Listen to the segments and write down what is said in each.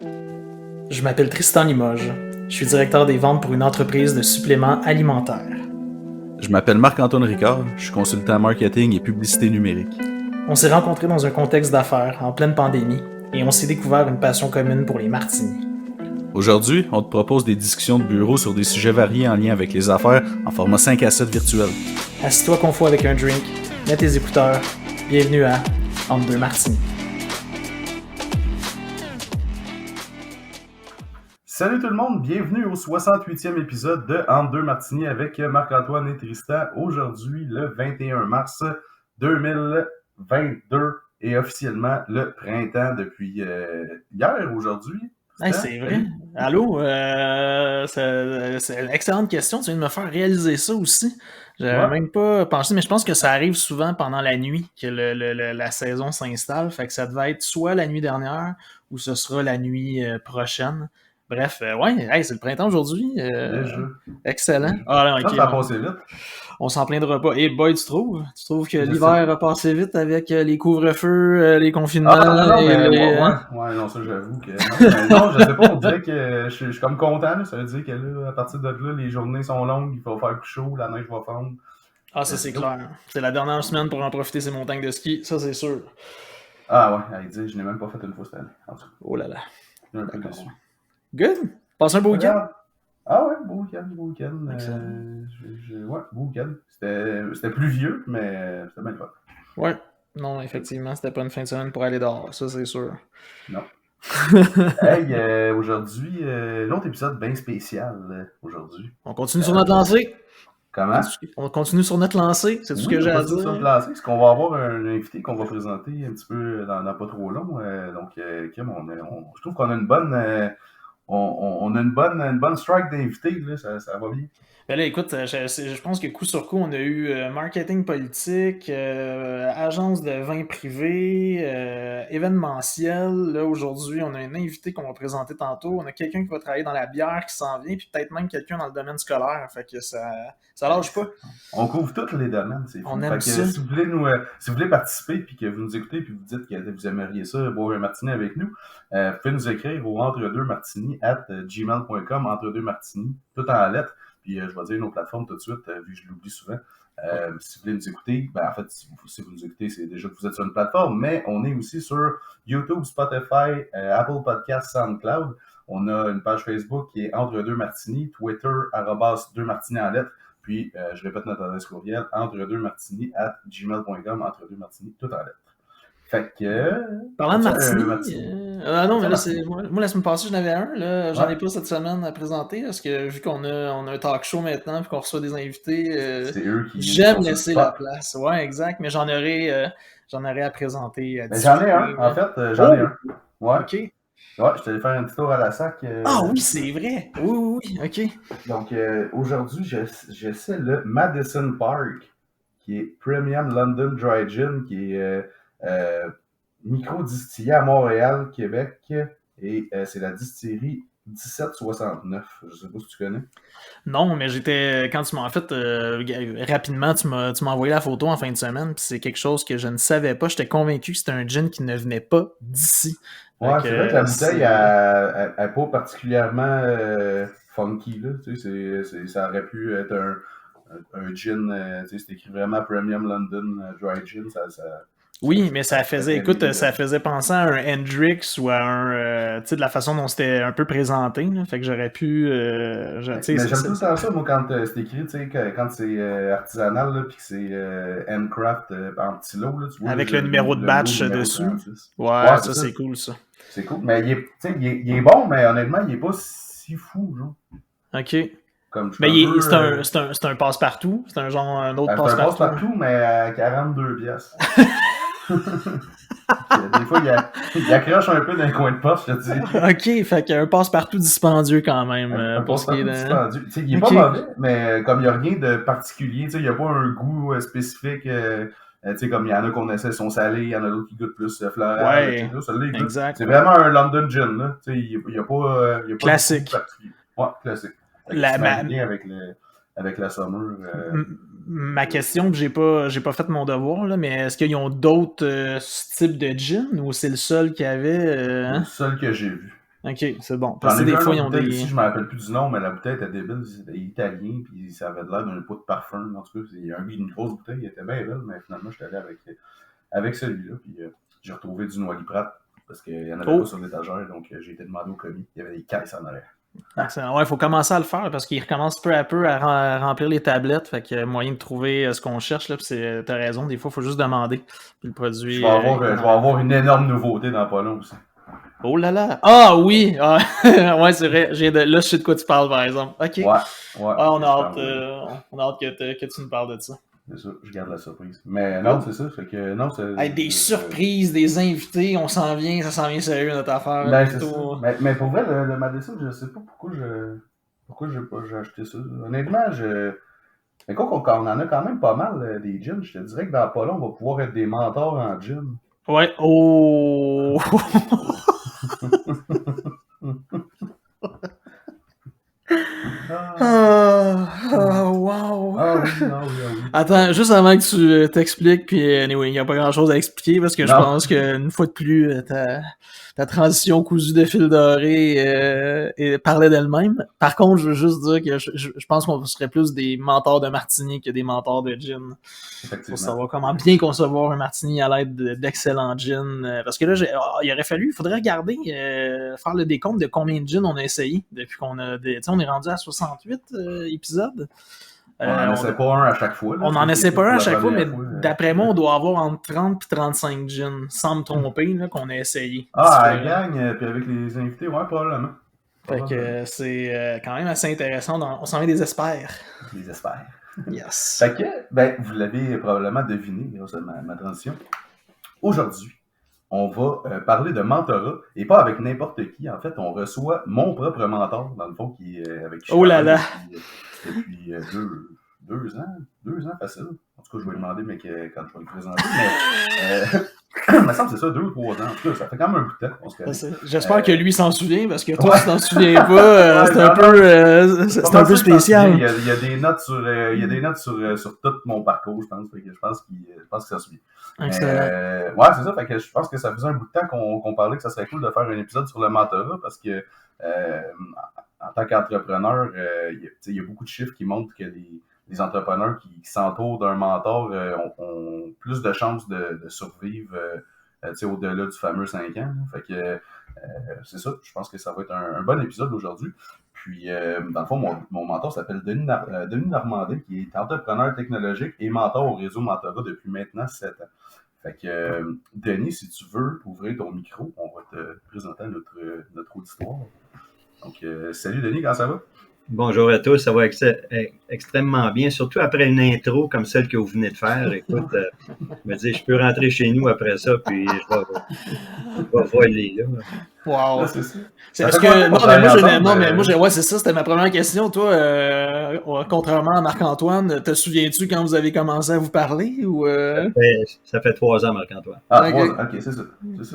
Je m'appelle Tristan Limoges. Je suis directeur des ventes pour une entreprise de suppléments alimentaires. Je m'appelle Marc-Antoine Ricard, je suis consultant marketing et publicité numérique. On s'est rencontrés dans un contexte d'affaires en pleine pandémie et on s'est découvert une passion commune pour les martinis. Aujourd'hui, on te propose des discussions de bureau sur des sujets variés en lien avec les affaires en format 5 à 7 virtuel. Assis-toi confort avec un drink, mets tes écouteurs. Bienvenue à Entre deux martinis. Salut tout le monde, bienvenue au 68e épisode de Entre deux martinis avec Marc-Antoine et Tristan. Aujourd'hui, le 21 mars 2022 et officiellement le printemps depuis hier, aujourd'hui. Hey, c'est vrai. Allô? C'est une excellente question. Tu viens de me faire réaliser ça aussi. J'avais même pas pensé, mais je pense que ça arrive souvent pendant la nuit que la saison s'installe. Fait que ça devait être soit la nuit dernière ou ce sera la nuit prochaine. Bref, ouais, c'est le printemps aujourd'hui. Excellent. Ah, non, ça a passé vite. On s'en plaindra pas. Et boy, tu trouves que l'hiver a passé vite avec les couvre-feux, les confinements? Non, ça j'avoue que... Non, je sais pas, on dirait que je suis comme content. Là. Ça veut dire que là, à partir de là, les journées sont longues, il va faire plus chaud, la neige va fondre. Ah, ça c'est clair. C'est la dernière semaine pour en profiter ces montagnes de ski, ça c'est sûr. Ah ouais, il dit, je n'ai même pas fait une fois cette année. En tout cas. Oh là là. Je suis un peu déçu. Good. Passe un beau week-end. Ah ouais, beau week-end. Beau week-end. C'était pluvieux, mais c'était bien fun. Ouais, non, effectivement, c'était pas une fin de semaine pour aller dehors, ça c'est sûr. Non. Hey, aujourd'hui, l'autre épisode bien spécial, aujourd'hui. On continue sur notre lancée. Comment? On continue sur notre lancée, c'est tout ce que j'ai à dire. Sur notre lancée, parce qu'on va avoir un invité qu'on va présenter un petit peu dans pas trop long. Donc, Kim, je trouve qu'on a une bonne... On a une bonne strike d'invités, là, ça va bien. Ben là, écoute, je pense que coup sur coup, on a eu marketing politique, agence de vin privé, événementiel. Là, aujourd'hui, on a un invité qu'on va présenter tantôt. On a quelqu'un qui va travailler dans la bière qui s'en vient, puis peut-être même quelqu'un dans le domaine scolaire. Fait que ça lâche pas. On couvre tous les domaines, c'est fou. On aime ça. Si vous voulez participer, puis que vous nous écoutez, puis vous dites que vous aimeriez ça, boire un martini avec nous, vous pouvez nous écrire au entre2martini@gmail.com, entre2martini, tout en lettres. Puis je vais dire nos plateformes tout de suite, vu que je l'oublie souvent. Si vous voulez nous écouter, en fait, si vous nous écoutez, c'est déjà que vous êtes sur une plateforme, mais on est aussi sur YouTube, Spotify, Apple Podcasts, SoundCloud. On a une page Facebook qui est Entre2Martini, Twitter, @2martini en lettres. Puis, je répète notre adresse courriel, entre2martini@gmail.com, entre2martini, tout en lettres. Fait que... Parlant de martini... non, mais là, moi, la semaine passée, j'en avais un. Là, j'en ai pas cette semaine à présenter, parce que vu qu'on a un talk show maintenant, puis qu'on reçoit des invités, c'est eux qui j'aime laisser la place. Ouais, exact, mais j'en aurai à présenter. J'en ai un, en fait. J'en ai un. Ouais. OK. Ouais, je t'allais faire un petit tour à la sac. Ah oui, c'est vrai. Oui, OK. Donc, aujourd'hui, j'essaie le Madison Park, qui est Premium London Dry Gin, qui est micro-distillé à Montréal, Québec, et c'est la distillerie 1769. Je sais pas si tu connais. Non, mais quand tu m'as en fait rapidement, tu m'as envoyé la photo en fin de semaine, puis c'est quelque chose que je ne savais pas. J'étais convaincu que c'était un gin qui ne venait pas d'ici. Ouais, c'est vrai que la bouteille n'est pas particulièrement funky, là. Tu sais, ça aurait pu être un gin, tu sais, c'est écrit vraiment Premium London Dry Gin, Oui, mais ça faisait penser à un Hendrix ou à un, tu sais, de la façon dont c'était un peu présenté, là. Fait que j'aurais pu, mais j'aime tout le temps ça, moi, quand c'est écrit, tu sais, quand c'est artisanal, là, puis que c'est handcraft en petit lot, là, tu vois. Avec le numéro de batch dessus. Ouais, ça, c'est cool, ça. C'est cool, mais il est bon, mais honnêtement, il est pas si fou, genre. OK. Mais c'est un passe-partout? C'est un autre passe-partout? C'est un passe-partout, mais à 42 piastres. Des fois, il accroche un peu dans le coin de poche, je te dis. OK, fait qu'il y a un passe-partout dispendieux quand même. Pour ce qui est dispendieux. Il est pas mauvais, mais comme il n'y a rien de particulier, il n'y a pas un goût spécifique. Comme il y en a qu'on essaie sont salés, il y en a d'autres qui goûtent plus floral. Ouais, exact. C'est vraiment un London Gin. Là. Il n'y a pas classique. De goût particulier. Ouais, classique. Avec la summer. Ma question, j'ai pas fait mon devoir, là, mais est-ce qu'ils ont d'autres types de gin ou c'est le seul qu'il y avait? C'est le seul que j'ai vu. OK, c'est bon. Parce J'en que ai vu des fois, un ils autre ont bouteille des... ici, je me rappelle plus du nom, mais la bouteille était débile, c'était italien, puis ça avait l'air d'un pot de parfum. En tout cas, il y a une grosse bouteille, elle était bien belle, mais finalement, j'étais allé avec celui-là, puis j'ai retrouvé du Noix Liprate, parce qu'il n'y en avait pas sur l'étagère, donc j'ai été demandé au commis. Il y avait des caisses en arrière. Excellent. Ouais, il faut commencer à le faire parce qu'il recommence peu à peu à remplir les tablettes. Fait qu'il y a moyen de trouver ce qu'on cherche. Là, puis t'as raison, des fois, il faut juste demander. Puis le produit. Je vais avoir une énorme nouveauté dans pas long aussi. Oh là là! Ah oui! Ah, ouais, c'est vrai. Là, je sais de quoi tu parles, par exemple. OK. Ouais. Ah, on a hâte que tu nous parles de ça. C'est ça, je garde la surprise. Mais non, c'est ça. Fait que, non, Hey, des surprises, des invités, ça s'en vient sérieux, notre affaire. Ben, c'est ça. Mais pour vrai, le Madison, je sais pas pourquoi j'ai acheté ça. Honnêtement, mais quoi qu'on en a quand même pas mal des gyms, je te dirais que dans pas long, on va pouvoir être des mentors en gym. Ouais, oh! Wow! Ah oui. Attends, juste avant que tu t'expliques, puis anyway, il n'y a pas grand-chose à expliquer parce que je pense qu'une fois de plus, ta transition cousue de fil doré parlait d'elle-même. Par contre, je veux juste dire que je pense qu'on serait plus des mentors de martini que des mentors de gin. Pour savoir comment bien concevoir un martini à l'aide d'excellents gins. Parce que là, il faudrait regarder, faire le décompte de combien de gins on a essayé depuis qu'on a... on est rendu à 68 épisodes. On n'en essaie pas un à chaque fois. Là, on n'en essaie pas un à chaque fois, mais fois, d'après moi, on doit avoir entre 30 et 35 gins, sans me tromper, là, qu'on a essayé. Ah, la gang, puis avec les invités, ouais, probablement. Fait que c'est quand même assez intéressant. On s'en met des espères. Des espères. Yes. Fait que, ben, vous l'avez probablement deviné grâce à ma transition. Aujourd'hui, on va parler de mentorat, et pas avec n'importe qui. En fait, on reçoit mon propre mentor, dans le fond, qui est avec oh là là! Depuis 2 ans. 2 ans facile. En tout cas, je vais lui demander, mais quand je vais le présenter. Mais il me semble que c'est ça, 2 ou 3 ans. En tout cas, ça fait quand même un bout de temps qu'on se connaît. J'espère que lui s'en souvient, parce que toi, si t'en souviens pas, c'est un peu spécial. Il y a des notes sur tout mon parcours, je pense. Je pense qu'il s'en souvient. Excellent. Ouais, c'est ça. Fait que je pense que ça faisait un bout de temps qu'on parlait que ça serait cool de faire un épisode sur le mentorat parce que en tant qu'entrepreneur, il y a beaucoup de chiffres qui montrent que les entrepreneurs qui s'entourent d'un mentor ont plus de chances de survivre au-delà du fameux 5 ans. Fait que c'est ça. Je pense que ça va être un bon épisode aujourd'hui. Puis, dans le fond, mon mentor s'appelle Denis Normandin, qui est entrepreneur technologique et mentor au réseau Mentorat depuis maintenant 7 ans. Fait que, Denis, si tu veux ouvrir ton micro, on va te présenter notre auditoire. Donc, salut Denis, comment ça va? Bonjour à tous, ça va extrêmement bien, surtout après une intro comme celle que vous venez de faire. Écoute, je me dis, je peux rentrer chez nous après ça, puis je vais voler là. Wow! Ah, c'est ça. Parce que, moi, c'est ça, c'était ma première question. Toi, contrairement à Marc-Antoine, te souviens-tu quand vous avez commencé à vous parler? Ou, Ça fait 3 ans, Marc-Antoine. Ah, 3 ans, ok, c'est ça.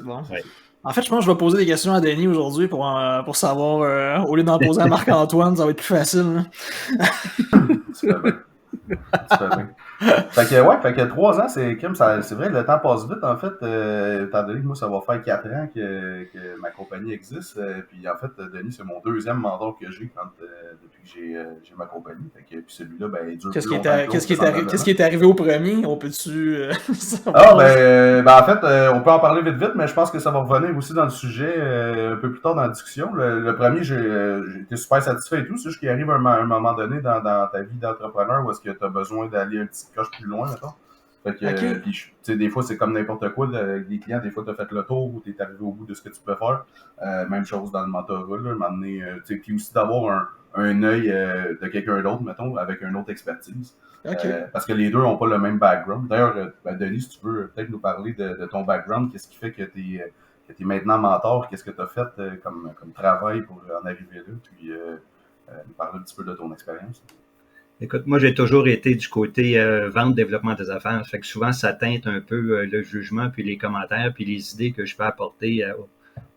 Bon. Ouais. En fait, je pense que je vais poser des questions à Denis aujourd'hui pour savoir, au lieu d'en poser à Marc-Antoine, ça va être plus facile. Tu fais bien. Fait que 3 ans, c'est vrai, le temps passe vite, en fait. Étant donné que moi, ça va faire 4 ans que ma compagnie existe. Puis en fait, Denis, c'est mon 2e mentor que j'ai depuis que j'ai ma compagnie. Fait que, puis celui-là, ben, il dure Qu'est-ce qui est arrivé au premier? On peut-tu savoir? En fait, on peut en parler vite, mais je pense que ça va revenir aussi dans le sujet un peu plus tard dans la discussion. Le premier, j'ai été super satisfait et tout. C'est juste qu'il arrive un moment donné dans ta vie d'entrepreneur où est-ce que tu as besoin d'aller un petit coche plus loin, mettons. Fait que, puis, des fois, c'est comme n'importe quoi. Les clients, des fois, tu as fait le tour ou tu es arrivé au bout de ce que tu peux faire. Même chose dans le mentorat, là, m'amener, puis aussi d'avoir un œil de quelqu'un d'autre, mettons, avec une autre expertise. Parce que les deux n'ont pas le même background. D'ailleurs, Denis, si tu veux peut-être nous parler de ton background, qu'est-ce qui fait que tu es maintenant mentor, qu'est-ce que tu as fait comme travail pour en arriver là, puis nous parler un petit peu de ton expérience. Écoute, moi, j'ai toujours été du côté vente, développement des affaires. Fait que souvent, ça teinte un peu le jugement, puis les commentaires, puis les idées que je peux apporter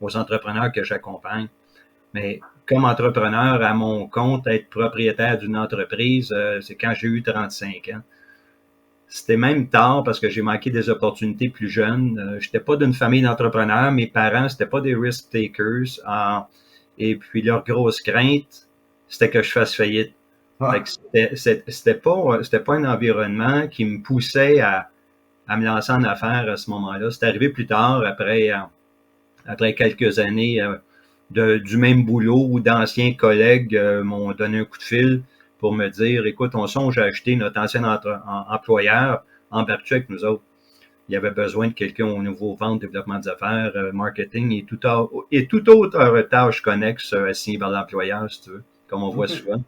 aux entrepreneurs que j'accompagne. Mais comme entrepreneur à mon compte, être propriétaire d'une entreprise, c'est quand j'ai eu 35 ans. C'était même tard parce que j'ai manqué des opportunités plus jeunes. J'étais pas d'une famille d'entrepreneurs. Mes parents, c'était pas des risk takers. Et puis, leur grosse crainte, c'était que je fasse faillite. Fait que c'était pas un environnement qui me poussait à me lancer en affaires à ce moment-là. C'est arrivé plus tard, après quelques années du même boulot où d'anciens collègues m'ont donné un coup de fil pour me dire, écoute, on songe à acheter notre ancien employeur, embarque-tu avec nous autres. Il y avait besoin de quelqu'un au niveau vente, développement des affaires, marketing et toute autre tâche connexe assignée par l'employeur, si tu veux, comme on voit souvent.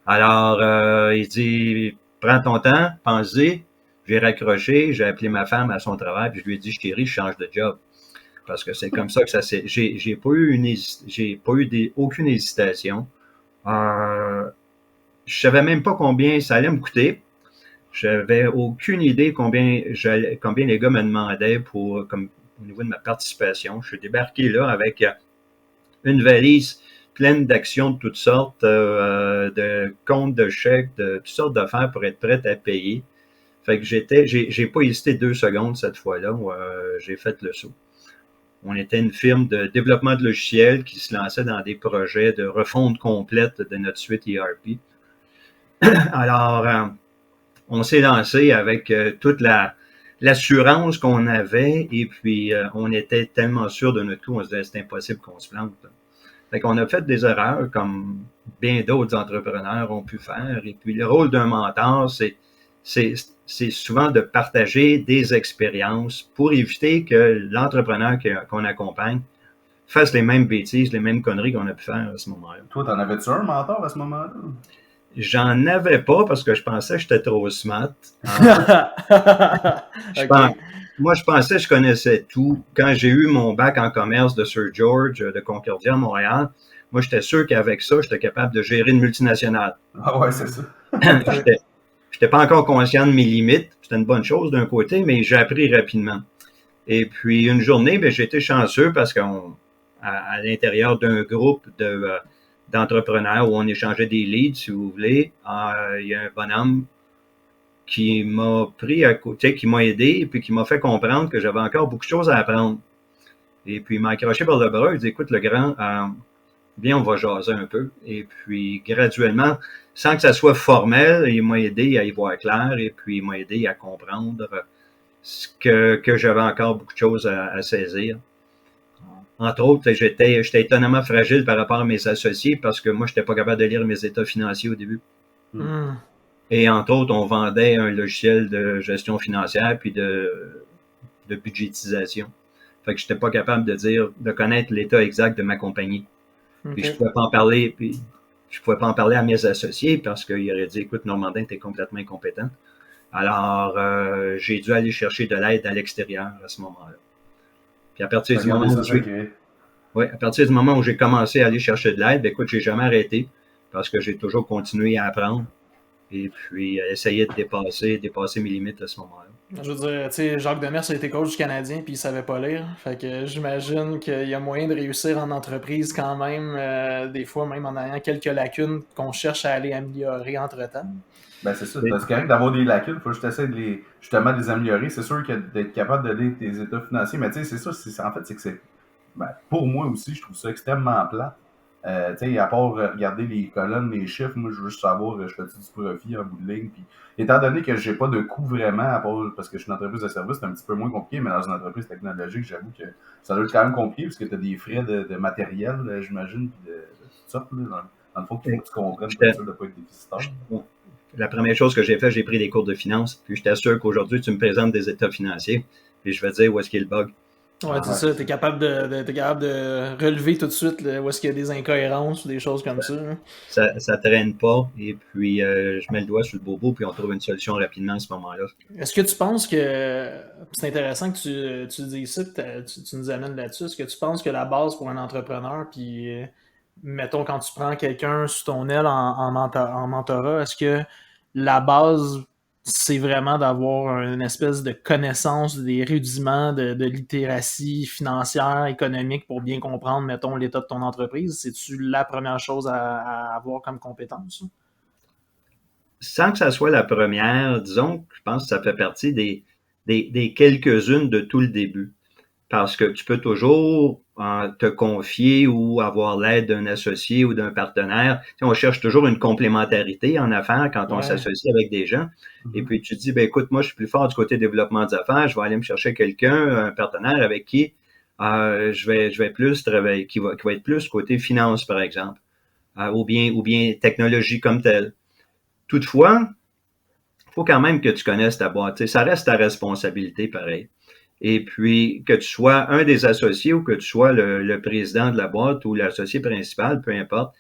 Alors, il dit, prends ton temps, pense-y. J'ai raccroché, j'ai appelé ma femme à son travail, puis je lui ai dit, chérie, je change de job. Parce que c'est comme ça que ça s'est. J'ai pas eu aucune hésitation. Je savais même pas combien ça allait me coûter. J'avais aucune idée combien les gars me demandaient au niveau de ma participation. Je suis débarqué là avec une valise pleine d'actions de toutes sortes, de comptes de chèques, de toutes sortes d'affaires pour être prête à payer. Fait que j'ai pas hésité 2 secondes cette fois-là. J'ai fait le saut. On était une firme de développement de logiciels qui se lançait dans des projets de refonte complète de notre suite ERP. Alors, on s'est lancé avec toute l'assurance qu'on avait et puis on était tellement sûr de notre coup, on se disait c'est impossible qu'on se plante. Fait qu'on a fait des erreurs comme bien d'autres entrepreneurs ont pu faire. Et puis le rôle d'un mentor, c'est souvent de partager des expériences pour éviter que l'entrepreneur qu'on accompagne fasse les mêmes bêtises, les mêmes conneries qu'on a pu faire à ce moment-là. Toi, t'en avais-tu un mentor à ce moment-là? J'en avais pas parce que je pensais que j'étais trop smart. Moi, je pensais que je connaissais tout. Quand j'ai eu mon bac en commerce de Sir George de Concordia, Montréal, moi, j'étais sûr qu'avec ça, j'étais capable de gérer une multinationale. Ah ouais, c'est ça. J'étais pas encore conscient de mes limites. C'était une bonne chose d'un côté, mais j'ai appris rapidement. Et puis, une journée, j'ai été chanceux parce qu'à l'intérieur d'un groupe d'entrepreneurs où on échangeait des leads, si vous voulez, il y a un bonhomme qui m'a pris à côté, qui m'a aidé et puis qui m'a fait comprendre que j'avais encore beaucoup de choses à apprendre. Et puis, il m'a accroché par le bras. Il dit, écoute, le grand, viens, on va jaser un peu. Et puis, graduellement, sans que ça soit formel, il m'a aidé à y voir clair et puis il m'a aidé à comprendre que j'avais encore beaucoup de choses à saisir. Entre autres, j'étais étonnamment fragile par rapport à mes associés parce que moi, je n'étais pas capable de lire mes états financiers au début. Et entre autres, on vendait un logiciel de gestion financière puis de budgétisation. Fait que je n'étais pas capable de connaître l'état exact de ma compagnie. Okay. Puis je pouvais pas en parler à mes associés parce qu'ils auraient dit, écoute, Normandin, tu es complètement incompétent. Alors, j'ai dû aller chercher de l'aide à l'extérieur à ce moment-là. Puis à partir du moment où j'ai commencé à aller chercher de l'aide, écoute, j'ai jamais arrêté parce que j'ai toujours continué à apprendre et puis essayer de dépasser mes limites à ce moment-là. Je veux dire, tu sais, Jacques Demers a été coach du Canadien puis il savait pas lire. Fait que j'imagine qu'il y a moyen de réussir en entreprise quand même, des fois même en ayant quelques lacunes qu'on cherche à aller améliorer entre-temps. Ben c'est ça, c'est correct d'avoir des lacunes, il faut juste essayer de les améliorer. C'est sûr que d'être capable de lire tes états financiers, mais tu sais, c'est ça, en fait, c'est que pour moi aussi, je trouve ça extrêmement plate. Tu sais, à part regarder les colonnes, les chiffres, moi, je veux juste savoir, je fais-tu du profit en bout de ligne. Puis, étant donné que j'ai pas de coût vraiment, à part parce que je suis une entreprise de service, c'est un petit peu moins compliqué, mais dans une entreprise technologique, j'avoue que ça doit être quand même compliqué, parce que tu as des frais de matériel, j'imagine, puis de tout ça. Dans le fond, il faut que tu comprennes pour ça de ne pas être déficitaire. La première chose que j'ai fait, j'ai pris des cours de finance, puis je t'assure qu'aujourd'hui, tu me présentes des états financiers, puis je vais te dire où est-ce qu'il y a le bug. Ouais, c'est ça, t'es capable de relever tout de suite où est-ce qu'il y a des incohérences ou des choses comme ça. Ça traîne pas, et puis je mets le doigt sur le bobo, puis on trouve une solution rapidement à ce moment-là. Est-ce que tu penses que, c'est intéressant que tu dises ça, que tu nous amènes là-dessus, est-ce que tu penses que la base pour un entrepreneur, puis mettons quand tu prends quelqu'un sous ton aile en mentorat, est-ce que la base, c'est vraiment d'avoir une espèce de connaissance des rudiments de littératie financière, économique pour bien comprendre, mettons, l'état de ton entreprise? C'est-tu la première chose à avoir comme compétence? Sans que ça soit la première, disons que je pense que ça fait partie des quelques-unes de tout le début. parce que tu peux toujours te confier ou avoir l'aide d'un associé ou d'un partenaire. Tu sais, on cherche toujours une complémentarité en affaires quand on s'associe avec des gens. Et puis tu te dis, ben écoute, moi je suis plus fort du côté développement des affaires, je vais aller me chercher quelqu'un, un partenaire avec qui je vais plus travailler, qui va être plus côté finance par exemple, ou bien technologie comme telle. Toutefois, il faut quand même que tu connaisses ta boîte. Tu sais, ça reste ta responsabilité pareil. Et puis, que tu sois un des associés ou que tu sois le président de la boîte ou l'associé principal, peu importe,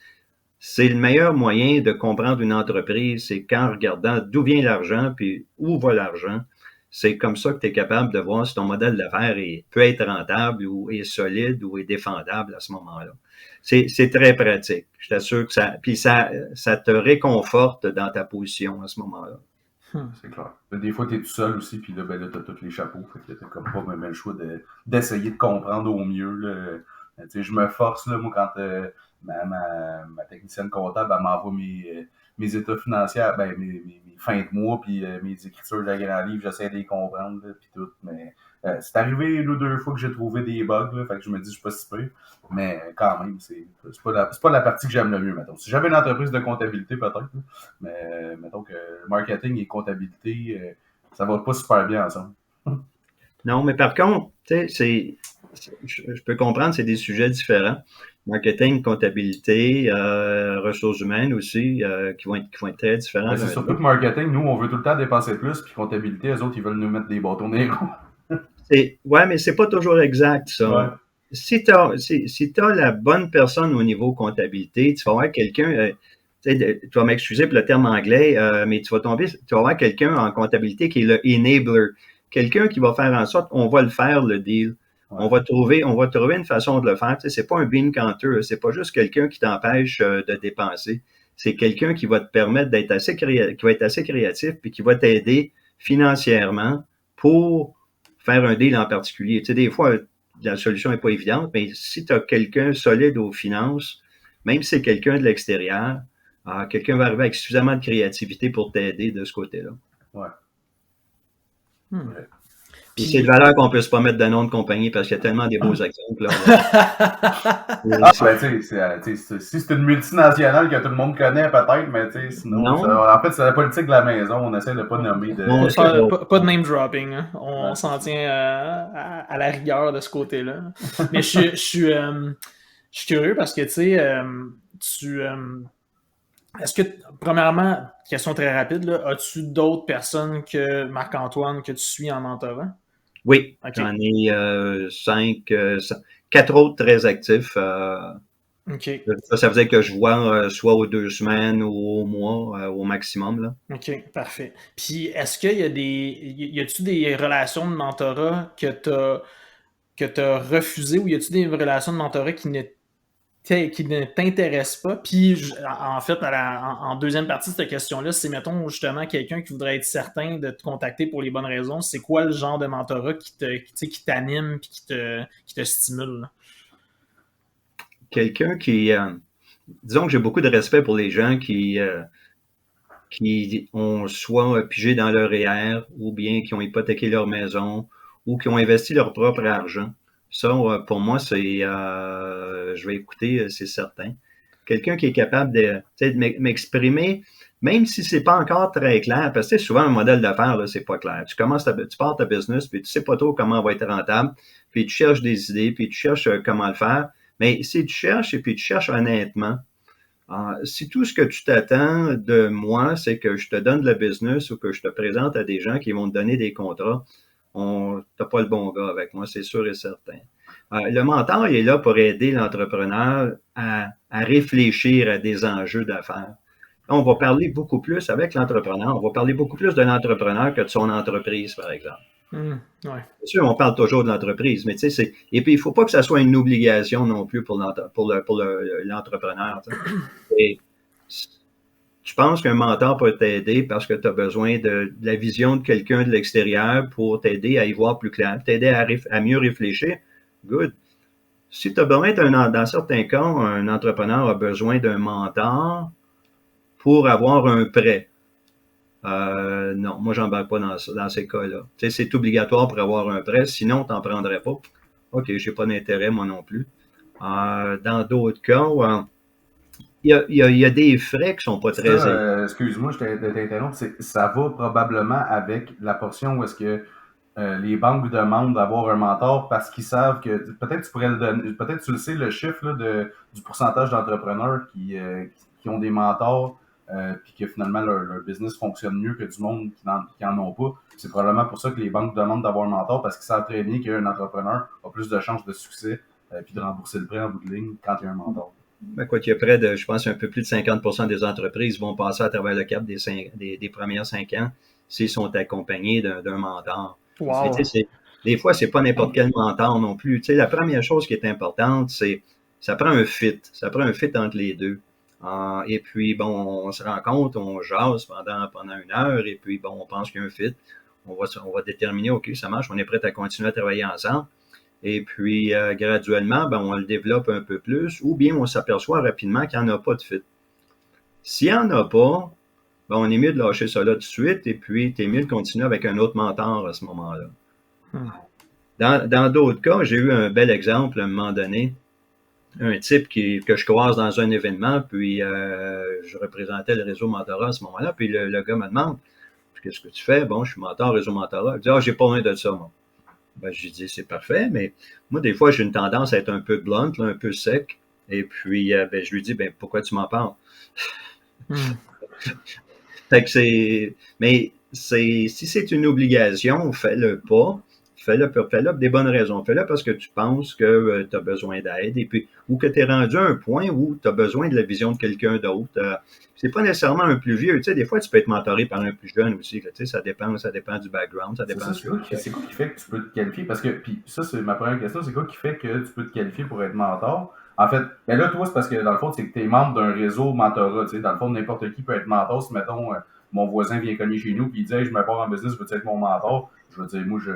c'est le meilleur moyen de comprendre une entreprise, c'est qu'en regardant d'où vient l'argent puis où va l'argent, c'est comme ça que tu es capable de voir si ton modèle d'affaires peut être rentable ou est solide ou est défendable à ce moment-là. C'est très pratique. Je t'assure que ça te réconforte dans ta position à ce moment-là. C'est clair. Des fois, tu es tout seul aussi, puis là, t'as tous les chapeaux. Fait que t'as comme pas même le choix d'essayer de comprendre au mieux. Là. Je me force, là, moi, quand ma technicienne comptable, elle m'envoie mes états financiers, mes fins de mois, puis mes écritures de grand livre, j'essaie de les comprendre, puis tout. Mais c'est arrivé une ou deux fois que j'ai trouvé des bugs, là, fait que je me dis, je suis pas si peu. Mais quand même, c'est pas la partie que j'aime le mieux, mettons. Si j'avais une entreprise de comptabilité, peut-être, là, mais mettons que marketing et comptabilité, ça va pas super bien ensemble. Non, mais par contre, tu sais, je peux comprendre, c'est des sujets différents. Marketing, comptabilité, ressources humaines aussi, qui vont être très différents. Ben, c'est surtout que marketing, nous, on veut tout le temps dépenser plus, puis comptabilité, eux autres, ils veulent nous mettre des bâtons dans les roues. Ouais, mais c'est pas toujours exact, ça. Ouais. Si t'as la bonne personne au niveau comptabilité, tu vas avoir quelqu'un, tu vas m'excuser pour le terme anglais, mais tu vas avoir quelqu'un en comptabilité qui est le enabler. Quelqu'un qui va faire en sorte, on va le faire, le deal. Ouais. On va trouver une façon de le faire. Tu sais, c'est pas un bean counter, c'est pas juste quelqu'un qui t'empêche de dépenser. C'est quelqu'un qui va te permettre d'être qui va être assez créatif puis qui va t'aider financièrement pour faire un deal en particulier. Tu sais, des fois, la solution n'est pas évidente, mais si tu as quelqu'un solide aux finances, même si c'est quelqu'un de l'extérieur, quelqu'un va arriver avec suffisamment de créativité pour t'aider de ce côté-là. Ouais. Puis c'est de valeur qu'on ne peut pas mettre de nom de compagnie parce qu'il y a tellement des beaux exemples. Si c'est une multinationale que tout le monde connaît, peut-être, mais sinon, en fait, c'est la politique de la maison. On essaie de pas nommer de. Pas de name dropping. Hein. On s'en tient à la rigueur de ce côté-là. Mais je suis curieux parce que, est-ce que, premièrement, question très rapide, là, as-tu d'autres personnes que Marc-Antoine que tu suis en mentorant? Oui, okay. J'en ai 4 autres très actifs. Okay. Ça veut dire que je vois soit aux 2 semaines ou au mois au maximum. Là. OK, parfait. Puis, est-ce qu'il y a-tu des relations de mentorat que t'as refusées ou y a-tu des relations de mentorat qui ne t'intéresse pas? Puis, en fait, en deuxième partie de cette question-là, c'est, mettons, justement, quelqu'un qui voudrait être certain de te contacter pour les bonnes raisons. C'est quoi le genre de mentorat qui t'anime et qui te stimule? Là? Quelqu'un qui... disons que j'ai beaucoup de respect pour les gens qui ont soit pigé dans leur REER ou bien qui ont hypothéqué leur maison ou qui ont investi leur propre argent. Ça, pour moi, je vais écouter, c'est certain. Quelqu'un qui est capable de m'exprimer, même si c'est pas encore très clair, parce que souvent, un modèle d'affaires, là, c'est pas clair. Tu pars ta business, puis tu sais pas trop comment on va être rentable, puis tu cherches des idées, puis tu cherches comment le faire. Mais si tu cherches, et puis tu cherches honnêtement, si tout ce que tu t'attends de moi, c'est que je te donne le business ou que je te présente à des gens qui vont te donner des contrats, t'as pas le bon gars avec moi, c'est sûr et certain. Le mentor, il est là pour aider l'entrepreneur à réfléchir à des enjeux d'affaires. On va parler beaucoup plus avec l'entrepreneur, on va parler beaucoup plus de l'entrepreneur que de son entreprise, par exemple. Ouais. Bien sûr, on parle toujours de l'entreprise, mais tu sais, et puis il faut pas que ça soit une obligation non plus pour l'entrepreneur. Et je pense qu'un mentor peut t'aider parce que tu as besoin de la vision de quelqu'un de l'extérieur pour t'aider à y voir plus clair, t'aider à mieux réfléchir. Good. Si tu as besoin dans certains cas, un entrepreneur a besoin d'un mentor pour avoir un prêt. Non, moi, j'embarque pas dans ces cas-là. Tu sais, c'est obligatoire pour avoir un prêt, sinon, tu n'en prendrais pas. OK, j'ai pas d'intérêt, moi non plus. Dans d'autres cas, il y a des frais qui sont pas très élevés. Excuse-moi, je t'interromps. Ça va probablement avec la portion où est-ce que les banques demandent d'avoir un mentor parce qu'ils savent que peut-être tu pourrais le donner, peut-être tu le sais, le chiffre là, du pourcentage d'entrepreneurs qui ont des mentors puis que finalement leur business fonctionne mieux que du monde qui en ont pas. C'est probablement pour ça que les banques demandent d'avoir un mentor parce qu'ils savent très bien qu'un entrepreneur a plus de chances de succès puis de rembourser le prêt en bout de ligne quand il y a un mentor. Ben, quoi qu'il y a près de, je pense, un peu plus de 50% des entreprises vont passer à travers le cap des premières 5 ans s'ils sont accompagnés d'un mentor. Wow. Mais, des fois, c'est pas n'importe quel mentor non plus. Tu sais, la première chose qui est importante, c'est ça prend un fit. Ça prend un fit entre les deux. Et puis, bon, on se rencontre, on jase pendant 1 heure, et puis, bon, on pense qu'il y a un fit. On va déterminer, OK, ça marche, on est prêt à continuer à travailler ensemble. Et puis, graduellement, ben, on le développe un peu plus, ou bien on s'aperçoit rapidement qu'il n'y en a pas de fit. S'il n'y en a pas, ben, on est mieux de lâcher ça là tout de suite, et puis, t'es mieux de continuer avec un autre mentor à ce moment-là. Dans d'autres cas, j'ai eu un bel exemple à un moment donné. Un type que je croise dans un événement, puis je représentais le réseau mentorat à ce moment-là, puis le gars me demande « Qu'est-ce que tu fais? » Bon, je suis mentor réseau mentorat. Il dit « Ah, j'ai pas besoin de ça, moi. » Ben, j'ai dit, c'est parfait, mais moi, des fois, j'ai une tendance à être un peu blunt, là, un peu sec. Et puis, ben, je lui dis, ben, pourquoi tu m'en parles? Fait que mais si c'est une obligation, fais-le pas. Fais-le pour des bonnes raisons. Fais-le parce que tu penses que tu as besoin d'aide et puis, ou que tu es rendu à un point où tu as besoin de la vision de quelqu'un d'autre. C'est pas nécessairement un plus vieux. Tu sais, des fois, tu peux être mentoré par un plus jeune aussi. Là, tu sais, ça dépend du background. Ça dépend c'est quoi qui fait que tu peux te qualifier? Parce que, puis ça, c'est ma première question, c'est quoi qui fait que tu peux te qualifier pour être mentor? En fait, ben là, toi, c'est parce que dans le fond, c'est que tu es membre d'un réseau mentorat. Tu sais, dans le fond, n'importe qui peut être mentor. Si, mettons, mon voisin vient cogner chez nous et il dit hey, je me pars en business, veux-tu être mon mentor? Je veux dire, moi, je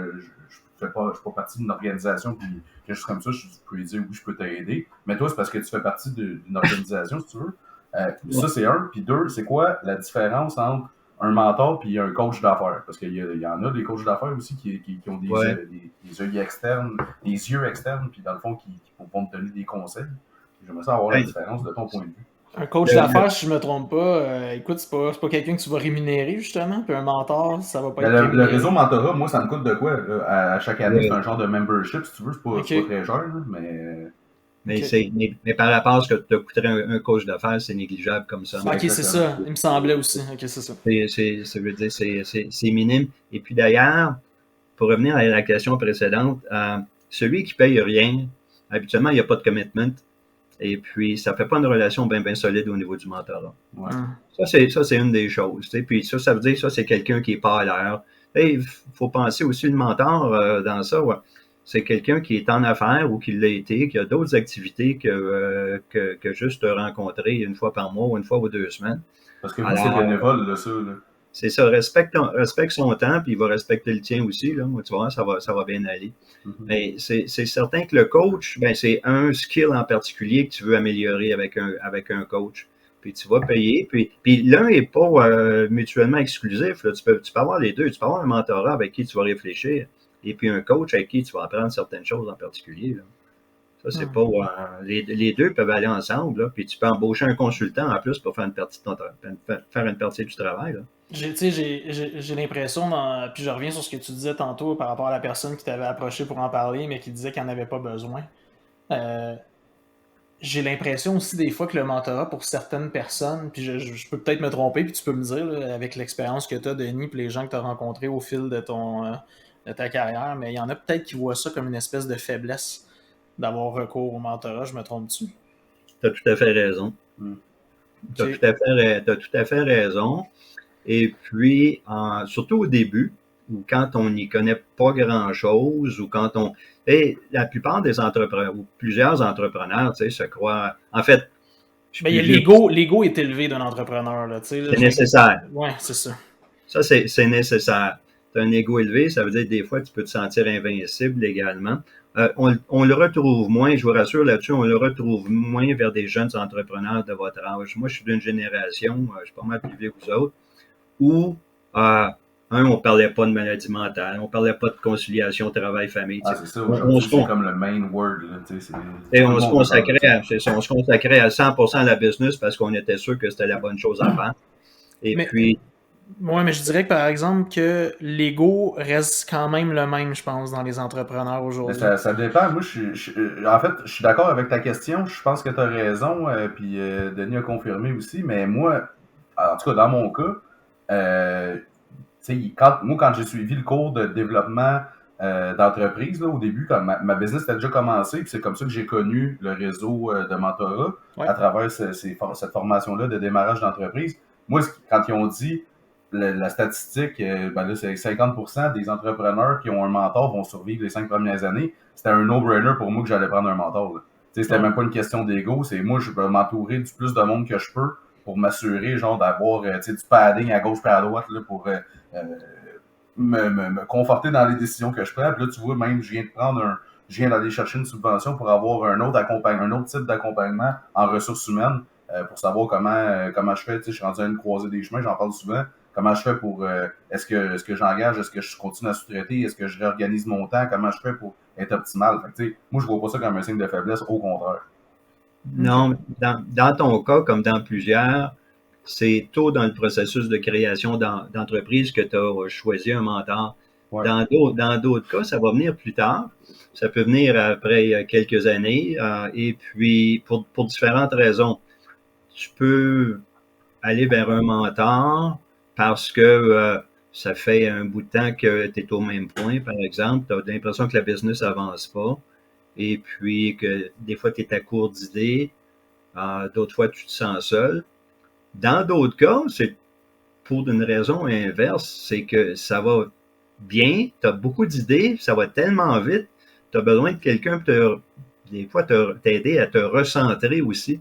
fais pas partie d'une organisation puis quelque chose comme ça, je peux lui dire oui, je peux t'aider. Mais toi, c'est parce que tu fais partie d'une organisation, si tu veux. Ça, c'est un. Puis deux, c'est quoi la différence entre un mentor puis un coach d'affaires? Parce qu'il y en a des coachs d'affaires aussi qui ont des yeux externes, puis dans le fond, qui vont te donner des conseils. J'aimerais ça avoir la différence de ton point de vue. Un coach d'affaires, si je me trompe pas, écoute, c'est pas quelqu'un que tu vas rémunérer, justement. Puis un mentor, ça va pas être rémunéré. Le réseau mentorat, moi, ça me coûte de quoi? À chaque année, c'est un genre de membership, si tu veux. C'est pas très cher, mais... Mais par rapport à ce que te coûterait un coach d'affaires, c'est négligeable comme ça. Ok, c'est ça. Il me semblait aussi. Ok, c'est ça. Ça veut dire c'est minime. Et puis d'ailleurs, pour revenir à la question précédente, celui qui paye rien, habituellement, il n'y a pas de commitment. Et puis, ça fait pas une relation bien solide au niveau du mentorat. Ouais. Ça, c'est une des choses. T'sais. Puis ça veut dire ça, c'est quelqu'un qui est pas à l'heure. Il faut penser aussi le mentor dans ça. Ouais. C'est quelqu'un qui est en affaires ou qui l'a été, qui a d'autres activités que juste te rencontrer une fois par mois ou une fois ou 2 semaines. Parce que vous, c'est bénévole, là, ça. Là. C'est ça, respecte son temps, puis il va respecter le tien aussi. Là. Tu vois, ça va bien aller. Mm-hmm. Mais c'est certain que le coach, ben, c'est un skill en particulier que tu veux améliorer avec un coach. Puis tu vas payer. Puis l'un n'est pas mutuellement exclusif. Là. Tu peux avoir les deux. Tu peux avoir un mentorat avec qui tu vas réfléchir. Et puis un coach avec qui tu vas apprendre certaines choses en particulier. Là. Ça, c'est pas. Les deux peuvent aller ensemble. Là. Puis tu peux embaucher un consultant en plus pour faire une partie du travail. Là. J'ai l'impression, puis je reviens sur ce que tu disais tantôt par rapport à la personne qui t'avait approché pour en parler, mais qui disait qu'il n'en avait pas besoin. J'ai l'impression aussi des fois que le mentorat pour certaines personnes, puis je peux peut-être me tromper, puis tu peux me dire, là, avec l'expérience que tu as, Denis, puis les gens que tu as rencontrés au fil de ta carrière, mais il y en a peut-être qui voient ça comme une espèce de faiblesse d'avoir recours au mentorat. Je me trompe-tu? Tu as tout à fait raison. Tu as tout à fait raison. Et puis, surtout au début, ou quand on n'y connaît pas grand-chose, ou quand on... Et la plupart des entrepreneurs, ou plusieurs entrepreneurs, tu sais, se croient... En fait... l'ego est élevé d'un entrepreneur. Là, c'est nécessaire. Oui, c'est ça. Ça, c'est nécessaire. Tu as un ego élevé, ça veut dire que des fois, tu peux te sentir invincible également. On le retrouve moins, je vous rassure là-dessus, on le retrouve moins vers des jeunes entrepreneurs de votre âge. Moi, je suis d'une génération, je suis pas mal plus vieux que vous autres, où on parlait pas de maladie mentale, on parlait pas de conciliation travail-famille. Ah, c'est ça, On, aujourd'hui, c'est comme le main word, là, tu sais, tout le on se monde veut parler de consacrait ça. c'est ça, on se consacrait à 100% à la business parce qu'on était sûr que c'était la bonne chose à faire. Et Mais, puis, ouais, mais je dirais que par exemple que l'ego reste quand même le même, je pense, dans les entrepreneurs Mais aujourd'hui. ça dépend. Moi, en fait, je suis d'accord avec ta question. Je pense que tu as raison. Puis Denis a confirmé aussi. Mais moi, en tout cas, dans mon cas, tu sais, quand j'ai suivi le cours de développement d'entreprise, là, au début, quand ma business était déjà commencé, puis c'est comme ça que j'ai connu le réseau de mentorat Ouais. à travers cette formation-là de démarrage d'entreprise. Moi, quand ils ont dit la statistique, ben là, c'est 50% des entrepreneurs qui ont un mentor vont survivre les 5 premières années. C'était un no-brainer pour moi que j'allais prendre un mentor. Là. C'était Ouais. même pas une question d'ego. C'est moi, je vais m'entourer du plus de monde que je peux pour m'assurer genre d'avoir du padding à gauche et à droite là, pour me conforter dans les décisions que je prends. Puis là, tu vois, même je viens d'aller chercher une subvention pour avoir un autre type d'accompagnement en ressources humaines pour savoir comment je fais. Je suis rendu à une croisée des chemins, j'en parle souvent. Comment je fais pour est-ce que j'engage, est-ce que je continue à sous-traiter, est-ce que je réorganise mon temps, comment je fais pour être optimal. Fait que, moi, je vois pas ça comme un signe de faiblesse, au contraire. non, dans ton cas, comme dans plusieurs, c'est tôt dans le processus de création d'entreprise que tu as choisi un mentor. Ouais. Dans d'autres cas, ça va venir plus tard. Ça peut venir après quelques années. Et puis, pour différentes raisons, tu peux aller vers un mentor parce que ça fait un bout de temps que tu es au même point, par exemple. Tu as l'impression que la business avance pas. Et puis que des fois, tu es à court d'idées. D'autres fois, tu te sens seul. Dans d'autres cas, c'est pour une raison inverse, c'est que ça va bien, tu as beaucoup d'idées, ça va tellement vite, tu as besoin de quelqu'un pour des fois t'aider à te recentrer aussi.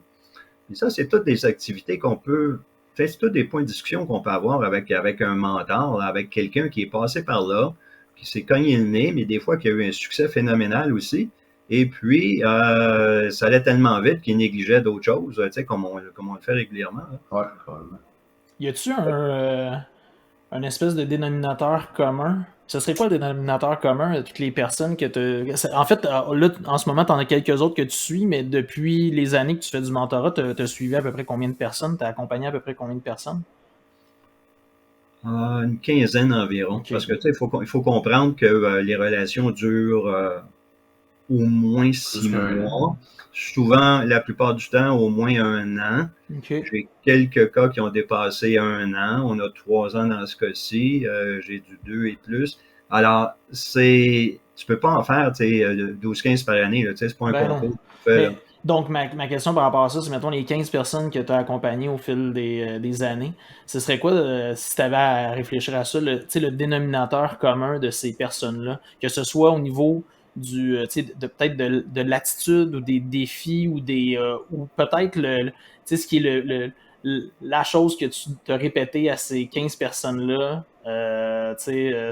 Et ça, c'est toutes des activités qu'on peut, c'est tous des points de discussion qu'on peut avoir avec un mentor, avec quelqu'un qui est passé par là, qui s'est cogné le nez, mais des fois qui a eu un succès phénoménal aussi. Et puis, ça allait tellement vite qu'il négligeait d'autres choses, tu sais, comme on le fait régulièrement. Là. Ouais, probablement. Y a-tu un espèce de dénominateur commun? Ce serait quoi le dénominateur commun de toutes les personnes que tu... En fait, là, en ce moment, tu en as quelques autres que tu suis, mais depuis les années que tu fais du mentorat, tu as suivi à peu près combien de personnes? Tu as accompagné à peu près combien de personnes? Une quinzaine environ. Ok. Parce que, tu sais, il faut comprendre que les relations durent au moins 6 mois. Souvent, la plupart du temps, au moins 1 an. Okay. J'ai quelques cas qui ont dépassé 1 an. On a 3 ans dans ce cas-ci. J'ai du 2 et plus. Alors, tu peux pas en faire 12-15 par année. C'est pas un concours. Donc, ma question par rapport à ça, c'est, mettons, les 15 personnes que tu as accompagnées au fil des années, ce serait quoi, si tu avais à réfléchir à ça, le dénominateur commun de ces personnes-là, que ce soit au niveau peut-être de l'attitude ou des défis ou ou peut-être ce qui est la chose que tu t'as répété à ces 15 personnes-là,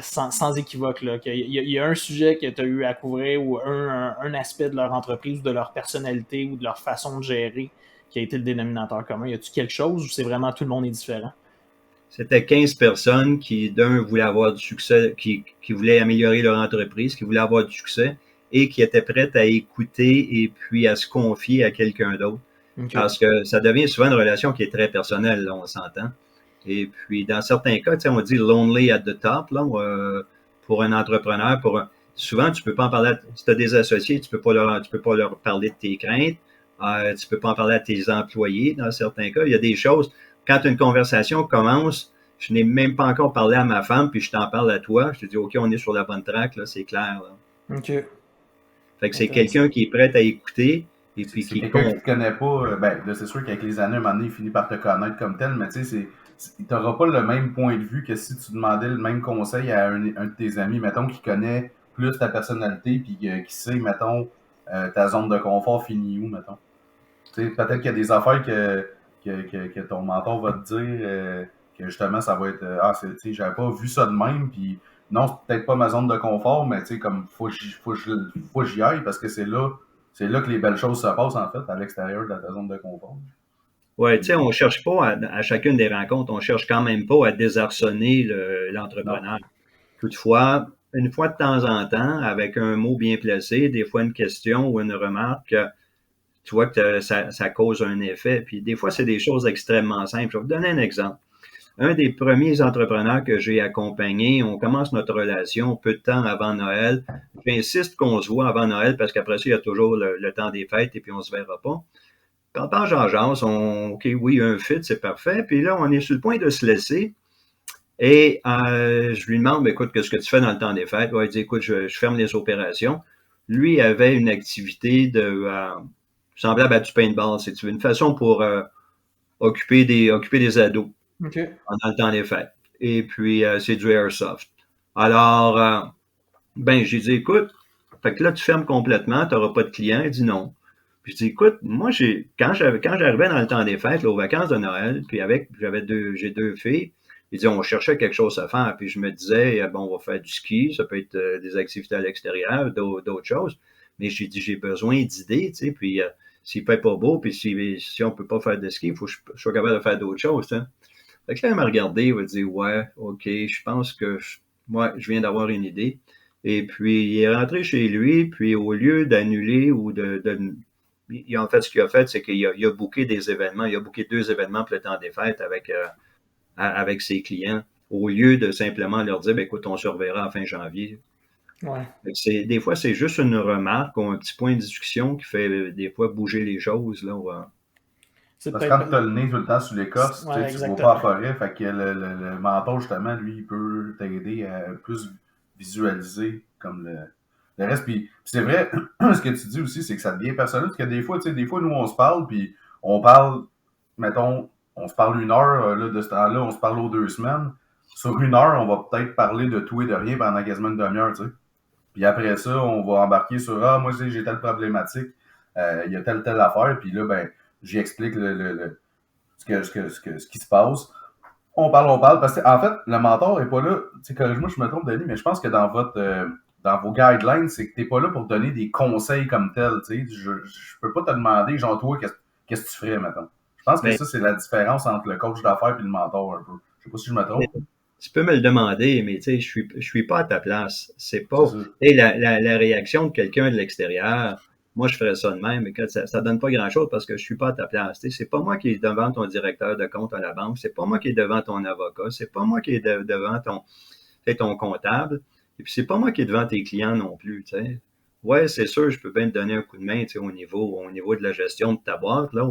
sans équivoque, là, qu'il y a un sujet que tu as eu à couvrir ou un aspect de leur entreprise ou de leur personnalité ou de leur façon de gérer qui a été le dénominateur commun. Y a-tu quelque chose ou c'est vraiment tout le monde est différent? C'était 15 personnes qui, d'un, voulaient avoir du succès, qui voulaient améliorer leur entreprise, qui voulaient avoir du succès et qui étaient prêtes à écouter et puis à se confier à quelqu'un d'autre. Okay. Parce que ça devient souvent une relation qui est très personnelle, là, on s'entend. Et puis, dans certains cas, on dit lonely at the top, là, pour un entrepreneur. Souvent, tu peux pas en parler, si tu as des associés, tu peux pas leur parler de tes craintes, tu peux pas en parler à tes employés, dans certains cas. Il y a des choses, quand une conversation commence, je n'ai même pas encore parlé à ma femme, puis je t'en parle à toi, je te dis, OK, on est sur la bonne track, là, c'est clair. Là. OK. Fait que c'est quelqu'un qui est prêt à écouter, et puis c'est quelqu'un qui ne te connaît pas, ben là, c'est sûr qu'avec les années, à un moment donné, il finit par te connaître comme tel, mais tu sais, tu n'auras pas le même point de vue que si tu demandais le même conseil à un de tes amis, mettons, qui connaît plus ta personnalité, puis qui sait, mettons, ta zone de confort finit où, mettons. Tu sais, peut-être qu'il y a des affaires que ton mentor va te dire, que justement, ça va être, tu sais, j'avais pas vu ça de même, puis non, c'est peut-être pas ma zone de confort, mais tu sais, comme, faut que j'y aille, parce que c'est là que les belles choses se passent, en fait, à l'extérieur de ta zone de confort. Ouais, tu sais, on cherche pas à chacune des rencontres, on cherche quand même pas à désarçonner Non. l'entrepreneur. Toutefois, une fois de temps en temps, avec un mot bien placé, des fois une question ou une remarque, tu vois que ça cause un effet. Puis des fois, c'est des choses extrêmement simples. Je vais vous donner un exemple. Un des premiers entrepreneurs que j'ai accompagné, on commence notre relation peu de temps avant Noël. J'insiste qu'on se voit avant Noël parce qu'après ça, il y a toujours le temps des fêtes et puis on se verra pas. Quand on jase, OK, oui, un fit, c'est parfait. Puis là, on est sur le point de se laisser. Et je lui demande, ben, écoute, qu'est-ce que tu fais dans le temps des fêtes? Ouais, il dit, écoute, je ferme les opérations. Lui avait une activité semblable à du paintball, si tu veux, une façon pour occuper des ados OK. pendant le temps des fêtes. Et puis, c'est du airsoft. Alors, ben, j'ai dit, écoute, fait que là, tu fermes complètement, tu n'auras pas de clients. Il dit non. Puis je dis, écoute, moi, quand j'arrivais dans le temps des fêtes, là, aux vacances de Noël, puis j'ai deux filles, il dit, on cherchait quelque chose à faire. Puis je me disais, bon, on va faire du ski, ça peut être des activités à l'extérieur, d'autres choses. Mais j'ai dit, j'ai besoin d'idées, tu sais, puis s'il fait pas beau, puis si on peut pas faire de ski, il faut que je sois capable de faire d'autres choses, tu sais. Fait que là, elle m'a regardé, il m'a dit, ouais, OK, je pense que moi, je viens d'avoir une idée. Et puis, il est rentré chez lui, puis au lieu d'annuler ou en fait, ce qu'il a fait, c'est qu'il a booké des événements. Il a booké 2 événements pour le temps des fêtes avec ses clients, au lieu de simplement leur dire, ben, écoute, on se reverra à fin janvier. Ouais. Des fois, c'est juste une remarque ou un petit point de discussion qui fait des fois bouger les choses, là. C'est Parce que quand peut-être. tu as le nez tout le temps sur l'écorce, Ouais, tu ne vois pas la exactement. forêt, fait que le mentor, justement, lui, il peut t'aider à plus visualiser comme le reste. Puis c'est vrai, ce que tu dis aussi, c'est que ça devient personnel, parce que des fois, des fois, nous, on se parle, puis on parle, mettons, on se parle 1 heure, là, de ce temps-là, on se parle aux 2 semaines. Sur 1 heure, on va peut-être parler de tout et de rien pendant quasiment une demi-heure, tu sais. Puis après ça, on va embarquer sur moi, j'ai telle problématique, il y a telle affaire, puis là, ben, j'explique ce qui se passe. On parle, parce que en fait, le mentor est pas là, tu sais, corrige-moi, je me trompe, Denis, mais je pense que dans vos guidelines, c'est que t'es pas là pour donner des conseils comme tel, tu sais. Je peux pas te demander, genre, toi, qu'est-ce que tu ferais, maintenant. Je pense que Mais ça, c'est la différence entre le coach d'affaires et le mentor, un peu. Je sais pas si je me Mais trompe. tu peux me le demander, mais tu sais, je suis pas à ta place. C'est C'est pas, ça. tu sais, la réaction de quelqu'un de l'extérieur, moi, je ferais ça de même, mais que ça donne pas grand-chose parce que je suis pas à ta place. Tu sais, c'est pas moi qui est devant ton directeur de compte à la banque, c'est pas moi qui est devant ton avocat, c'est pas moi qui est devant ton comptable, et puis c'est pas moi qui est devant tes clients non plus, tu sais. Ouais, c'est sûr, je peux bien te donner un coup de main, tu sais, au niveau de la gestion de ta boîte, là,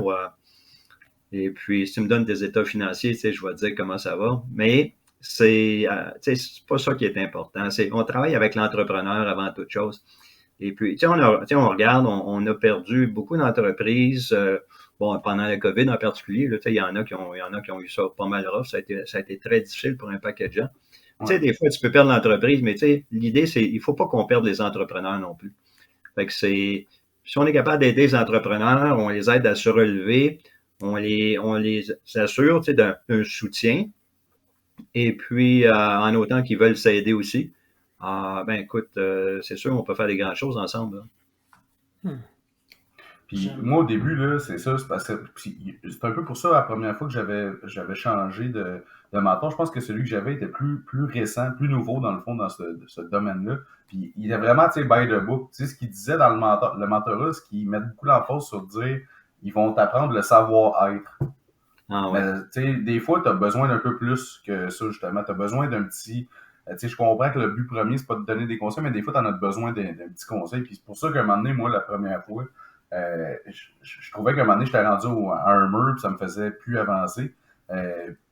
et puis, si tu me donnes tes états financiers, tu sais, je vais te dire comment ça va. Mais tu sais, c'est pas ça qui est important. On travaille avec l'entrepreneur avant toute chose. Et puis, tu sais, on regarde, on a perdu beaucoup d'entreprises, bon, pendant la COVID en particulier, là, tu sais, il y en a qui ont eu ça pas mal rough. Ça a été très difficile pour un paquet de gens. Tu Ouais. sais, des fois, tu peux perdre l'entreprise, mais tu sais, l'idée, c'est, il faut pas qu'on perde les entrepreneurs non plus. Fait que si on est capable d'aider les entrepreneurs, on les aide à se relever, on les assure, tu sais, d'un soutien, et puis, en autant qu'ils veulent s'aider aussi, ben écoute, c'est sûr, on peut faire des grandes choses ensemble, là. Hmm. Puis moi, au début, là, c'est ça, c'est parce que c'est un peu pour ça, la première fois que j'avais changé de mentor, je pense que celui que j'avais était plus récent, plus nouveau, dans le fond, dans ce domaine-là. Puis il est vraiment, tu sais, by the book. Tu sais, ce qu'il disait dans le mentorat, ce qui met beaucoup l'emphase sur dire, ils vont t'apprendre le savoir-être. Ah Mais, ouais. tu sais, des fois, tu as besoin d'un peu plus que ça, justement. Tu as besoin d'un petit. Tu sais, je comprends que le but premier, c'est pas de donner des conseils, mais des fois, tu en as besoin d'un petit conseil. Puis c'est pour ça qu'à un moment donné, moi, la première fois, je trouvais qu'à un moment donné, j'étais rendu à un mur, puis ça me faisait plus avancer.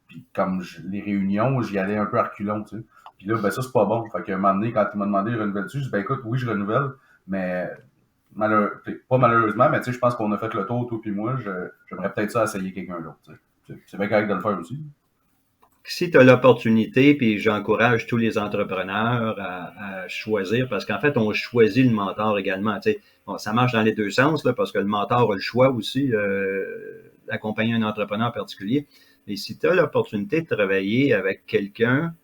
Puis comme les réunions, j'y allais un peu à reculons, tu sais. Puis là, ben ça, c'est pas bon. Fait qu'à un moment donné, quand il m'a demandé renouvelles-tu, je dis, ben écoute, oui, je renouvelle, mais pas malheureusement, mais tu sais, je pense qu'on a fait le tour, toi puis moi. J'aimerais peut-être ça essayer quelqu'un d'autre, tu sais. C'est bien correct de le faire aussi. Si tu as l'opportunité, puis j'encourage tous les entrepreneurs à choisir, parce qu'en fait, on choisit le mentor également. Tu sais, bon, ça marche dans les deux sens, là, parce que le mentor a le choix aussi d'accompagner un entrepreneur particulier. Mais si tu as l'opportunité de travailler avec quelqu'un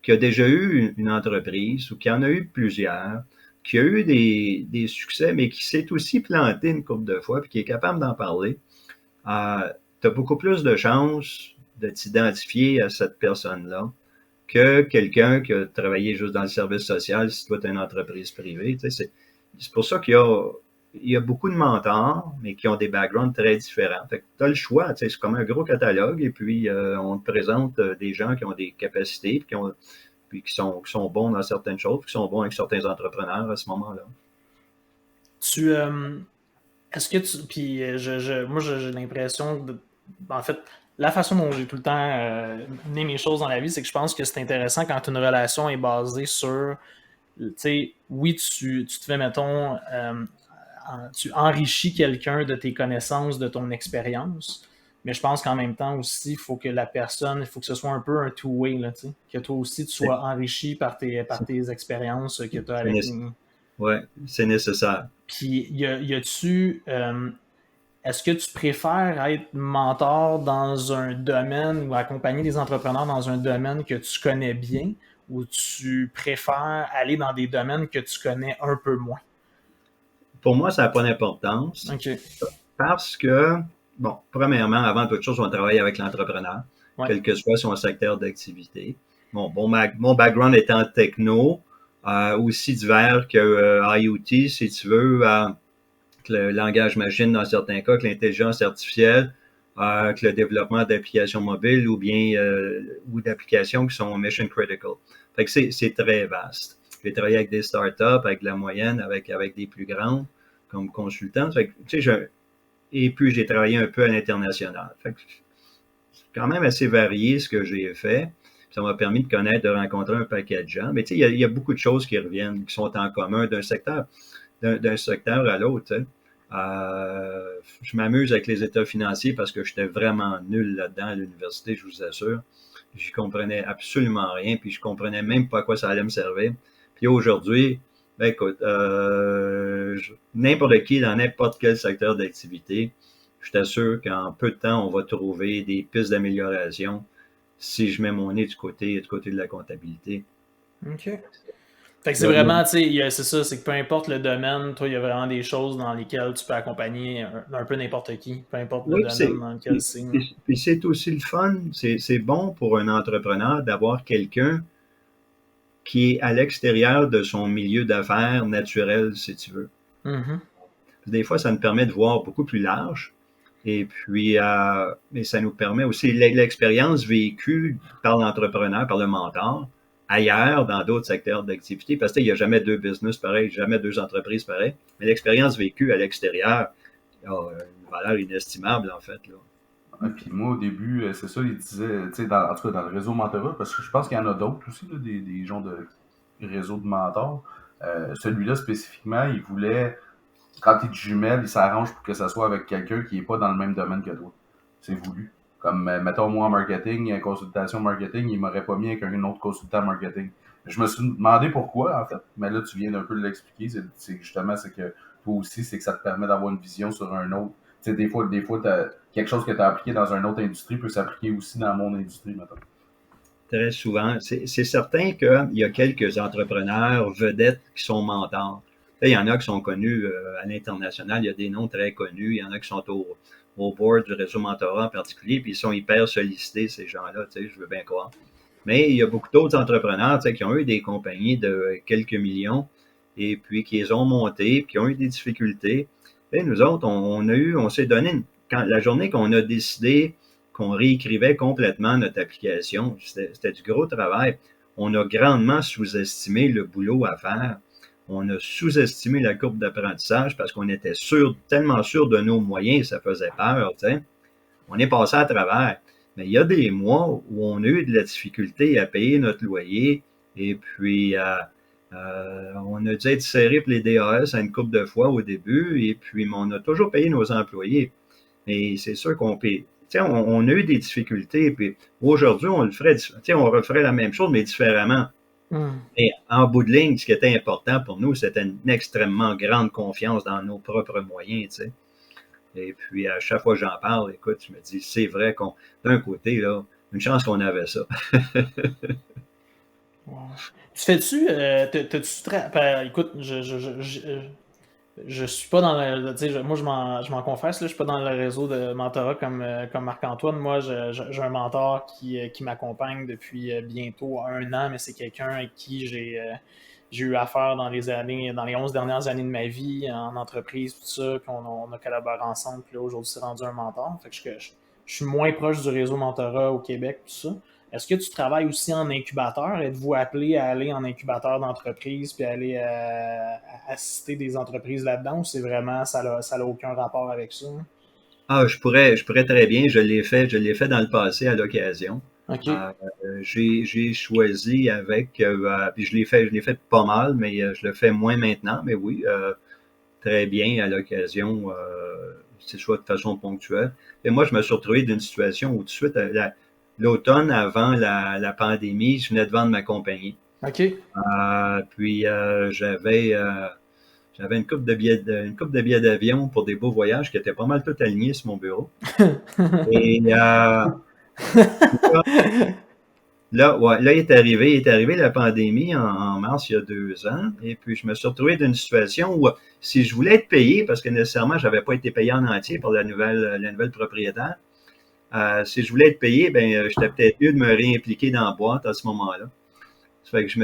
qui a déjà eu une entreprise ou qui en a eu plusieurs, qui a eu des succès, mais qui s'est aussi planté une couple de fois, puis qui est capable d'en parler, tu as beaucoup plus de chances de t'identifier à cette personne-là que quelqu'un qui a travaillé juste dans le service social si toi, tu es une entreprise privée. Tu sais, c'est pour ça il y a beaucoup de mentors, mais qui ont des backgrounds très différents. Fait que tu as le choix, tu sais, c'est comme un gros catalogue, et puis on te présente des gens qui ont des capacités, puis qui sont bons dans certaines choses, qui sont bons avec certains entrepreneurs à ce moment-là. Est-ce que tu. Puis, moi, j'ai l'impression en fait, la façon dont j'ai tout le temps mené mes choses dans la vie, c'est que je pense que c'est intéressant quand une relation est basée sur. Tu sais, oui, tu te fais, mettons, tu enrichis quelqu'un de tes connaissances, de ton expérience, mais je pense qu'en même temps aussi, il faut que la personne, il faut que ce soit un peu un two-way, là, tu sais, que toi aussi, tu sois enrichi par tes expériences que tu as avec nous. Oui, c'est nécessaire. Puis, y a-tu. Est-ce que tu préfères être mentor dans un domaine ou accompagner des entrepreneurs dans un domaine que tu connais bien, ou tu préfères aller dans des domaines que tu connais un peu moins? Pour moi, ça n'a pas d'importance. OK. Parce que, bon, premièrement, avant toute chose, on travaille avec l'entrepreneur, quel que soit son secteur d'activité. Bon, mon background étant techno, aussi divers que IoT, si tu veux, que le langage machine dans certains cas, que l'intelligence artificielle, que le développement d'applications mobiles ou d'applications qui sont mission critical. Fait que c'est très vaste. J'ai travaillé avec des startups, avec la moyenne, avec des plus grandes comme consultant. Fait que, tu sais, et puis j'ai travaillé un peu à l'international. Fait que c'est quand même assez varié ce que j'ai fait. Ça m'a permis de connaître, de rencontrer un paquet de gens. Mais tu sais, il y a beaucoup de choses qui reviennent, qui sont en commun d'un secteur à l'autre. Je m'amuse avec les états financiers parce que j'étais vraiment nul là-dedans à l'université, je vous assure. Je comprenais absolument rien, puis je comprenais même pas à quoi ça allait me servir. Puis aujourd'hui, ben écoute, n'importe qui dans n'importe quel secteur d'activité, je t'assure qu'en peu de temps, on va trouver des pistes d'amélioration si je mets mon nez du côté de la comptabilité. OK. Fait que c'est vraiment, tu sais, c'est ça, c'est que peu importe le domaine, toi, il y a vraiment des choses dans lesquelles tu peux accompagner un peu n'importe qui, peu importe le domaine dans lequel c'est. Puis c'est aussi le fun, c'est bon pour un entrepreneur d'avoir quelqu'un qui est à l'extérieur de son milieu d'affaires naturel, si tu veux. Mm-hmm. Des fois, ça nous permet de voir beaucoup plus large. Et puis, mais ça nous permet aussi l'expérience vécue par l'entrepreneur, par le mentor, ailleurs, dans d'autres secteurs d'activité, parce qu'il n'y a jamais deux business pareils, jamais deux entreprises pareilles, mais l'expérience vécue à l'extérieur a une valeur inestimable, en fait. Là. Ouais, puis moi, au début, c'est ça, il disait, tu sais, en tout cas dans le réseau mentorat, parce que je pense qu'il y en a d'autres aussi, là, des gens de réseau de mentors. Celui-là, spécifiquement, il voulait, quand il te jumelle, il s'arrange pour que ça soit avec quelqu'un qui n'est pas dans le même domaine que toi. C'est voulu. Comme, mettons, moi, en marketing, consultation marketing, il m'aurait pas mis avec un autre consultant marketing. Je me suis demandé pourquoi, en fait, mais là, tu viens d'un peu de l'expliquer. C'est justement, c'est que toi aussi, c'est que ça te permet d'avoir une vision sur un autre. Tu sais, des fois quelque chose que tu as appliqué dans une autre industrie peut s'appliquer aussi dans mon industrie, mettons. Très souvent. C'est certain qu'il y a quelques entrepreneurs vedettes qui sont mentors. Là, il y en a qui sont connus à l'international. Il y a des noms très connus. Il y en a qui sont au board du réseau mentorat en particulier, puis ils sont hyper sollicités, ces gens-là, tu sais, je veux bien croire. Mais il y a beaucoup d'autres entrepreneurs, tu sais, qui ont eu des compagnies de quelques millions et puis qui les ont montées, puis qui ont eu des difficultés. Et nous autres, on s'est donné la journée qu'on a décidé qu'on réécrivait complètement notre application, c'était du gros travail. On a grandement sous-estimé le boulot à faire. On a sous-estimé la courbe d'apprentissage parce qu'on était tellement sûr de nos moyens, ça faisait peur, tu sais. On est passé à travers. Mais il y a des mois où on a eu de la difficulté à payer notre loyer et puis on a dû être serré pour les DAS à une couple de fois au début et puis on a toujours payé nos employés. Et c'est sûr qu'on paye. Tu sais, on a eu des difficultés puis aujourd'hui, on le ferait, tu sais, on referait la même chose mais différemment. Et en bout de ligne, ce qui était important pour nous, c'était une extrêmement grande confiance dans nos propres moyens, tu sais. Et puis, à chaque fois que j'en parle, écoute, je me dis, c'est vrai d'un côté, là, une chance qu'on avait ça. Wow. Tu fais-tu, écoute, je suis pas dans le, tu sais, moi je m'en confesse, là, je suis pas dans le réseau de mentorat comme Marc-Antoine. Moi, j'ai un mentor qui m'accompagne depuis bientôt 1 an, mais c'est quelqu'un avec qui j'ai eu affaire dans les 11 dernières années de ma vie, en entreprise, tout ça, puis on a collaboré ensemble, puis là, aujourd'hui, c'est rendu un mentor. Fait que je suis moins proche du réseau mentorat au Québec, tout ça. Est-ce que tu travailles aussi en incubateur? Êtes-vous appelé à aller en incubateur d'entreprise puis aller à assister des entreprises là-dedans ou c'est vraiment, ça a aucun rapport avec ça? Ah, je pourrais très bien. Je l'ai fait dans le passé à l'occasion. OK. J'ai choisi puis je l'ai fait pas mal, mais je le fais moins maintenant. Mais oui, très bien à l'occasion, c'est soit de façon ponctuelle. Et moi, je me suis retrouvé d'une situation où tout de suite, l'automne avant la pandémie, je venais de vendre ma compagnie. OK. Puis j'avais une coupe de billets d'avion pour des beaux voyages qui étaient pas mal tout alignés sur mon bureau. Et là, il est arrivé la pandémie en mars il y a 2 ans. Et puis, je me suis retrouvé dans une situation où, si je voulais être payé, parce que nécessairement, j'avais pas été payé en entier par la nouvelle propriétaire, si je voulais être payé, ben, j'étais peut-être mieux de me réimpliquer dans la boîte à ce moment-là. Ça fait que je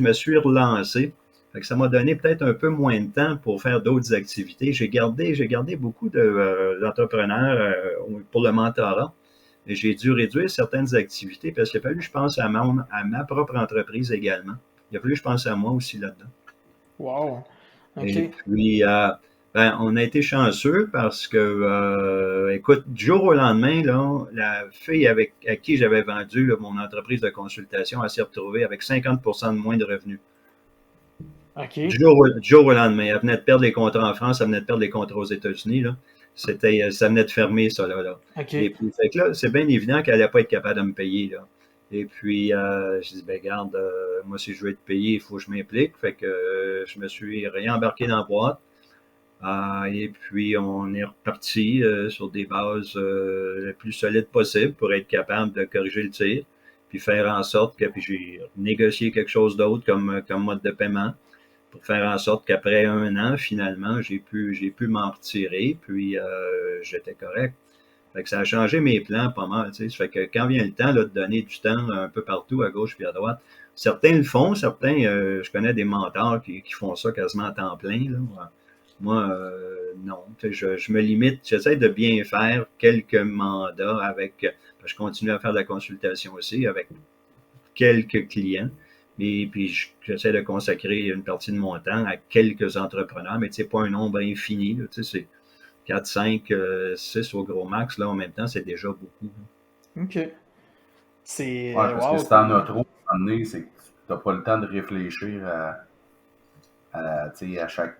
me suis relancé. Fait que ça m'a donné peut-être un peu moins de temps pour faire d'autres activités. J'ai gardé beaucoup d'entrepreneurs pour le mentorat. Et j'ai dû réduire certaines activités parce qu'il a fallu que je pense à ma propre entreprise également. Il a fallu que je pense à moi aussi là-dedans. Wow. OK. Et puis, on a été chanceux parce que, écoute, du jour au lendemain, là, la fille à qui j'avais vendu là, mon entreprise de consultation, elle s'est retrouvée avec 50% de moins de revenus. OK. Du jour au lendemain. Elle venait de perdre les contrats en France, elle venait de perdre les contrats aux États-Unis. Là. Ça venait de fermer, ça, là. OK. Et puis, fait que là, c'est bien évident qu'elle n'allait pas être capable de me payer, là. Et puis, je dis, ben, garde, moi, si je veux être payé, il faut que je m'implique. Fait que je me suis réembarqué dans la boîte. Et puis, on est reparti sur des bases les plus solides possibles pour être capable de corriger le tir, puis faire en sorte que, puis j'ai négocié quelque chose d'autre comme mode de paiement, pour faire en sorte qu'après 1 an, finalement, j'ai pu m'en retirer, puis j'étais correct. Fait que ça a changé mes plans pas mal, tu sais. Ça fait que quand vient le temps là, de donner du temps un peu partout, à gauche puis à droite, certains le font, certains, je connais des mentors qui font ça quasiment à temps plein, là. Moi, non. Tu sais, je me limite, j'essaie de bien faire quelques mandats je continue à faire de la consultation aussi avec quelques clients. Et puis, j'essaie de consacrer une partie de mon temps à quelques entrepreneurs, mais tu sais, pas un nombre infini, là, tu sais, c'est 4, 5, 6 au gros max, là, en même temps, c'est déjà beaucoup. OK. C'est. Ouais, parce Wow. que si t'en as trop, à un moment donné, c'est que t'as pas le temps de réfléchir tu sais, à chaque.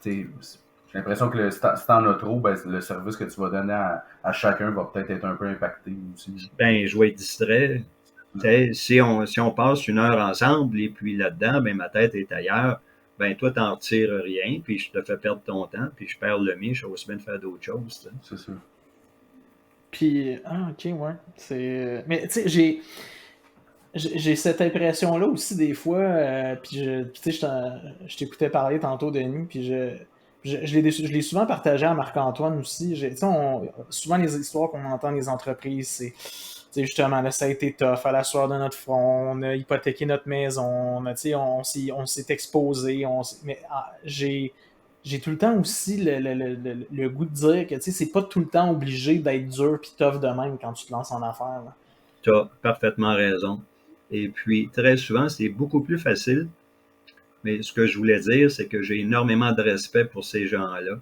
Tu sais, j'ai l'impression que si t'en as trop, ben, le service que tu vas donner à chacun va peut-être être un peu impacté aussi. Ben, je vais être distrait. Tu sais, si on passe 1 heure ensemble et puis là-dedans, ben, ma tête est ailleurs, ben, toi, t'en retires rien, puis je te fais perdre ton temps, puis je perds le mien, je vais aussi bien faire d'autres choses, tu sais. C'est sûr. Puis, OK, ouais. Mais tu sais, j'ai cette impression-là aussi des fois. Puis, tu sais, je t'écoutais parler tantôt, Denis, puis je l'ai souvent partagé à Marc-Antoine aussi. Tu sais, souvent les histoires qu'on entend des entreprises, c'est, tu sais, justement, là, ça a été tough à la sueur de notre front, on a hypothéqué notre maison, tu sais, on s'est exposé, mais j'ai tout le temps aussi le goût de dire que, tu sais, c'est pas tout le temps obligé d'être dur pis tough de même quand tu te lances en affaires, là. Tu as parfaitement raison. Et puis, très souvent, c'est beaucoup plus facile. Mais ce que je voulais dire, c'est que j'ai énormément de respect pour ces gens-là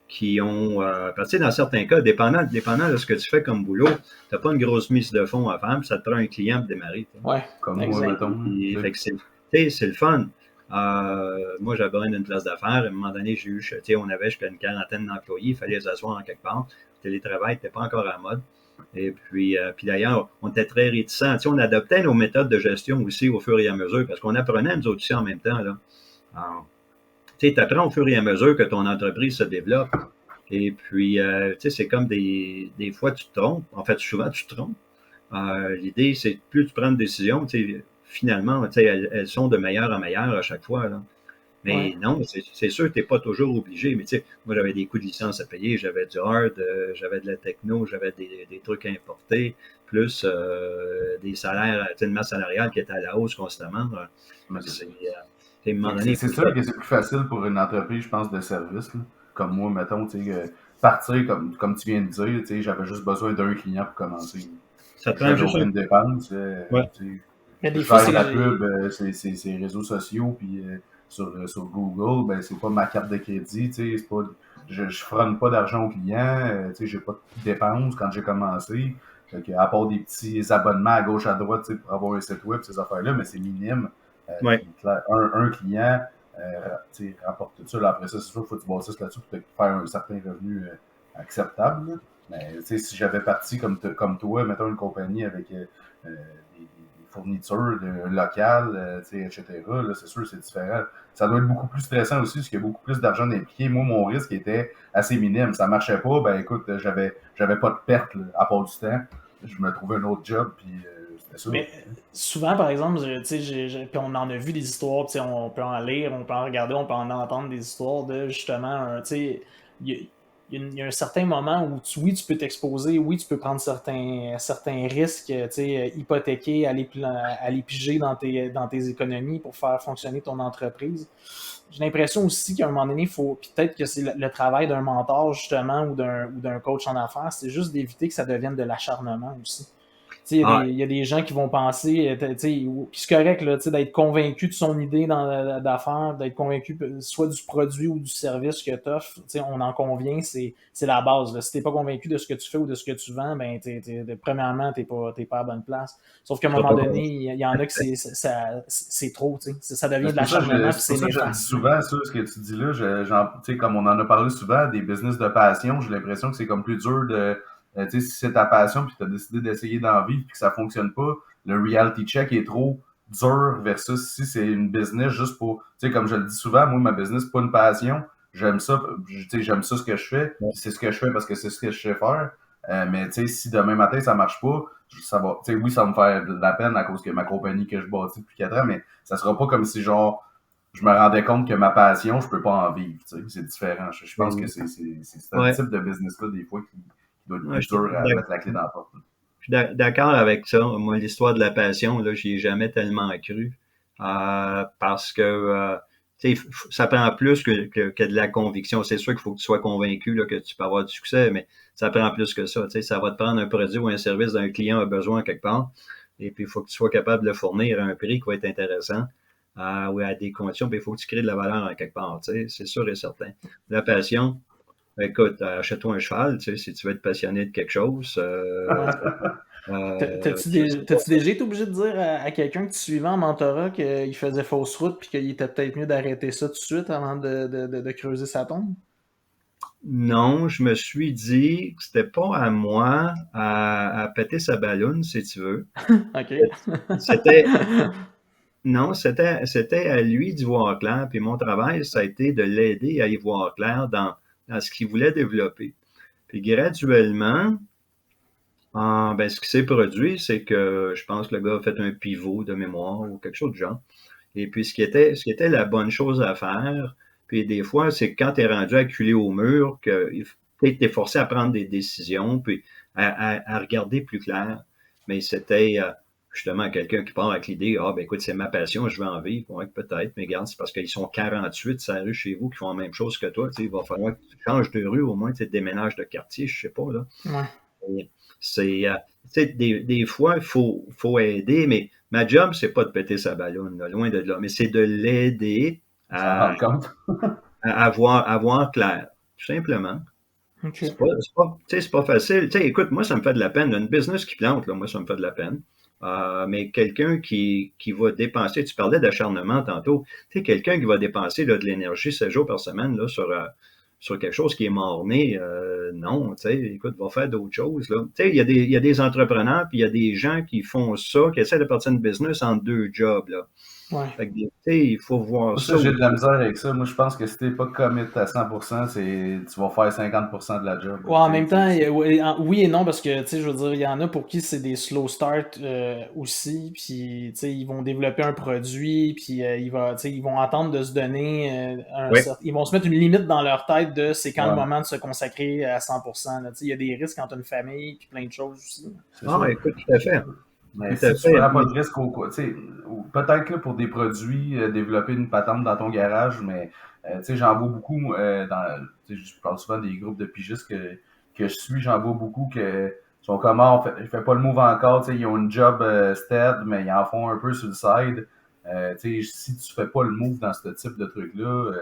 qui ont, parce que dans certains cas, dépendant de ce que tu fais comme boulot, tu n'as pas une grosse mise de fonds à faire, puis ça te prend un client pour démarrer. Ouais, Comme exact. moi, mettons. Fait que c'est le fun. Moi, j'avais besoin d'une place d'affaires. À un moment donné, on avait jusqu'à une quarantaine d'employés. Il fallait les asseoir en quelque part. Le télétravail n'était pas encore à la mode. Et puis d'ailleurs, on était très réticents. On adoptait nos méthodes de gestion aussi au fur et à mesure, parce qu'on apprenait nous autres aussi en même temps, là. Tu apprends au fur et à mesure que ton entreprise se développe. Et puis, c'est comme des fois, tu te trompes. En fait, souvent, tu te trompes. L'idée, c'est plus tu prends une décision, finalement, elles sont de meilleure en meilleure à chaque fois, là. Mais non, c'est sûr que tu n'es pas toujours obligé. Mais tu sais, moi, j'avais des coûts de licence à payer, j'avais du hard, j'avais de la techno, j'avais des trucs à importer, plus des salaires, tu sais, une masse salariale qui était à la hausse constamment. Mais C'est, à un moment donné, c'est sûr que c'est plus facile pour une entreprise, je pense, de service. Là. Comme moi, mettons, tu sais, partir, comme tu viens de dire, tu sais, j'avais juste besoin d'un client pour commencer. ça te prend J'avais juste aucune dépense. ouais. Tu sais, Mais des je fois, gère c'est. la pub, ces réseaux sociaux, puis sur Google, ben c'est pas ma carte de crédit, tu sais, c'est pas, je fronne pas d'argent aux clients, tu sais, j'ai pas de dépenses quand j'ai commencé. Fait que, à part des petits abonnements à gauche à droite, tu sais, pour avoir un site web, ces affaires-là, mais c'est minime. Ouais. Puis, un client, tu sais, rapporte tout ça. Là, après ça, c'est sûr qu'il faut que tu bâtisses là-dessus pour te faire un certain revenu acceptable. Là. Mais tu sais, si j'avais parti comme toi, mettons une compagnie avec des fournitures locales, etc., là, c'est sûr c'est différent. Ça doit être beaucoup plus stressant aussi, parce qu'il y a beaucoup plus d'argent impliqué. Moi, mon risque était assez minime. Ça marchait pas, ben écoute, j'avais pas de perte là, à part du temps. Je me trouvais un autre job, puis c'était ça. Mais souvent, par exemple, tu sais, puis on en a vu des histoires, tu sais, on peut en lire, on peut en regarder, on peut en entendre des histoires de justement, tu sais, il y a un certain moment où oui, tu peux t'exposer, oui, tu peux prendre certains risques, tu sais, hypothéquer, aller piger dans tes économies pour faire fonctionner ton entreprise. J'ai l'impression aussi qu'à un moment donné, il faut, puis peut-être que c'est le travail d'un mentor, justement, ou d'un coach en affaires, c'est juste d'éviter que ça devienne de l'acharnement aussi. Ah, Il y a des gens qui vont penser, puis c'est correct là, d'être convaincu de son idée d'affaires, d'être convaincu soit du produit ou du service que tu offres, on en convient, c'est la base. Là. Si tu n'es pas convaincu de ce que tu fais ou de ce que tu vends, ben, premièrement, tu n'es pas à bonne place. Sauf qu'à un moment donné, il y en a que c'est trop, ça devient de l'acharnement, puis C'est pour c'est ça que je le dis néfaste. souvent, ça, ce que tu dis là. Comme on en a parlé souvent, des business de passion, j'ai l'impression que c'est comme plus dur de. Tu sais, si c'est ta passion puis tu as décidé d'essayer d'en vivre puis que ça fonctionne pas, le reality check est trop dur versus si c'est une business juste pour. Tu sais, comme je le dis souvent, moi, ma business, c'est pas une passion. J'aime ça, tu sais, j'aime ça ce que je fais, puis c'est ce que je fais parce que c'est ce que je sais faire. Mais tu sais, si demain matin ça marche pas, ça va. Tu sais, oui, ça va me faire de la peine à cause que ma compagnie que je bâtis depuis 4 ans, mais ça sera pas comme si genre je me rendais compte que ma passion, je peux pas en vivre. Tu sais, c'est différent. Je pense que c'est ce ouais. type de business-là, des fois, qui doit être Ouais, plus dur à mettre la clé dans la porte. je suis d'accord avec ça. Moi, l'histoire de la passion, là, j'y ai jamais tellement cru. Parce que ça prend plus que de la conviction. C'est sûr qu'il faut que tu sois convaincu là, que tu peux avoir du succès, mais ça prend plus que ça. Ça va te prendre un produit ou un service dont un client a besoin quelque part. Et puis, il faut que tu sois capable de le fournir à un prix qui va être intéressant ou à des conditions. Puis, il faut que tu crées de la valeur en quelque part. C'est sûr et certain. La passion, écoute, achète-toi un cheval, si tu veux être passionné de quelque chose. T'as-tu déjà été obligé de dire à quelqu'un que tu suivais en mentorat qu'il faisait fausse route puis qu'il était peut-être mieux d'arrêter ça tout de suite avant de creuser sa tombe? Non, je me suis dit que c'était pas à moi à péter sa balloune, si tu veux. OK. C'était, non, c'était à lui d'y voir clair. Puis mon travail, ça a été de l'aider à y voir clair dans ce qu'il voulait développer. Puis graduellement, ce qui s'est produit, c'est que je pense que le gars a fait un pivot de mémoire ou quelque chose de genre. Et puis, ce qui était la bonne chose à faire, puis des fois, c'est que quand tu es rendu acculé au mur, que tu es forcé à prendre des décisions, puis à regarder plus clair. Mais c'était justement quelqu'un qui part avec l'idée, ben écoute, c'est ma passion, je vais en vivre. Ouais, peut-être, mais regarde, c'est parce qu'ils sont 48 sur la rue chez vous qui font la même chose que toi. Il va falloir que tu changes de rue, au moins, tu déménages de quartier, je sais pas, là. Ouais. C'est, des fois, il faut aider, mais ma job, c'est pas de péter sa ballonne, là, loin de là, mais c'est de l'aider à voir clair, tout simplement. OK. C'est pas facile. Écoute, moi, ça me fait de la peine. Une business qui plante, là, moi, ça me fait de la peine. Mais quelqu'un qui va dépenser, tu parlais d'acharnement tantôt, quelqu'un qui va dépenser là, de l'énergie 7 jours par semaine là, sur quelque chose qui est mort-né, non, écoute, va faire d'autres choses. Là. Il y a des entrepreneurs, puis il y a des gens qui font ça, qui essaient de partir une business en 2 jobs. Là. Ouais. Fait que, tu sais, il faut voir Ça, ça. j'ai de la misère avec ça. Moi, je pense que si t'es pas commit à 100%, tu vas faire 50% de la job. Ouais, en même temps, oui et non, parce que, tu sais, je veux dire, il y en a pour qui c'est des slow start aussi, puis, tu sais, ils vont développer un produit, puis ils vont attendre de se donner Oui, ils vont se mettre une limite dans leur tête de c'est quand le Ouais, moment de se consacrer à 100%. Là. Tu sais, il y a des risques quand tu as une famille, puis plein de choses aussi. c'est ah, sûr. écoute, tout à fait. Mais Tout à si tu fait. prends pas de risque tu sais, peut-être là, pour des produits, développer une patente dans ton garage, mais tu sais, j'en vois beaucoup tu sais, je parle souvent des groupes de pigistes que je suis, j'en vois beaucoup que sont comme je fais pas le move encore, tu sais, ils ont une job stead, mais ils en font un peu sur le side. Tu sais, si tu fais pas le move dans ce type de truc-là,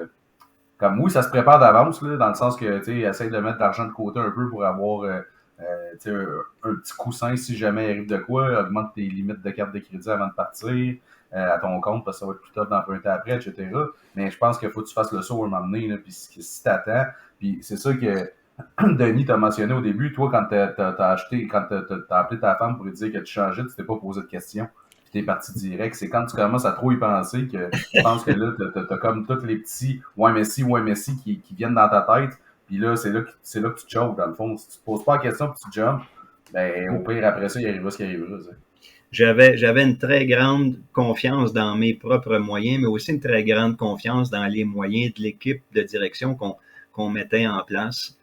comme oui, ça se prépare d'avance, là, dans le sens que tu essaye de mettre de l'argent de côté un peu pour avoir un petit coussin si jamais il arrive de quoi, augmente tes limites de carte de crédit avant de partir à ton compte parce que ça va être plus tough d'emprunter après, etc. Mais je pense qu'il faut que tu fasses le saut à un moment donné, là, puis si t'attends, puis c'est ça que Denis t'a mentionné au début, toi, quand t'as acheté, quand t'as appelé ta femme pour lui dire que tu changeais, tu t'es pas posé de questions, puis t'es parti direct. C'est quand tu commences à trop y penser que je pense que là, t'as comme tous les petits ouais, mais si qui viennent dans ta tête, puis là, c'est là que tu te choques, dans le fond. Si tu te poses pas la question puis tu jumps, ben, au pire, après ça, il arrivera ce qui arrivera, ça. J'avais une très grande confiance dans mes propres moyens, mais aussi une très grande confiance dans les moyens de l'équipe de direction qu'on mettait en place.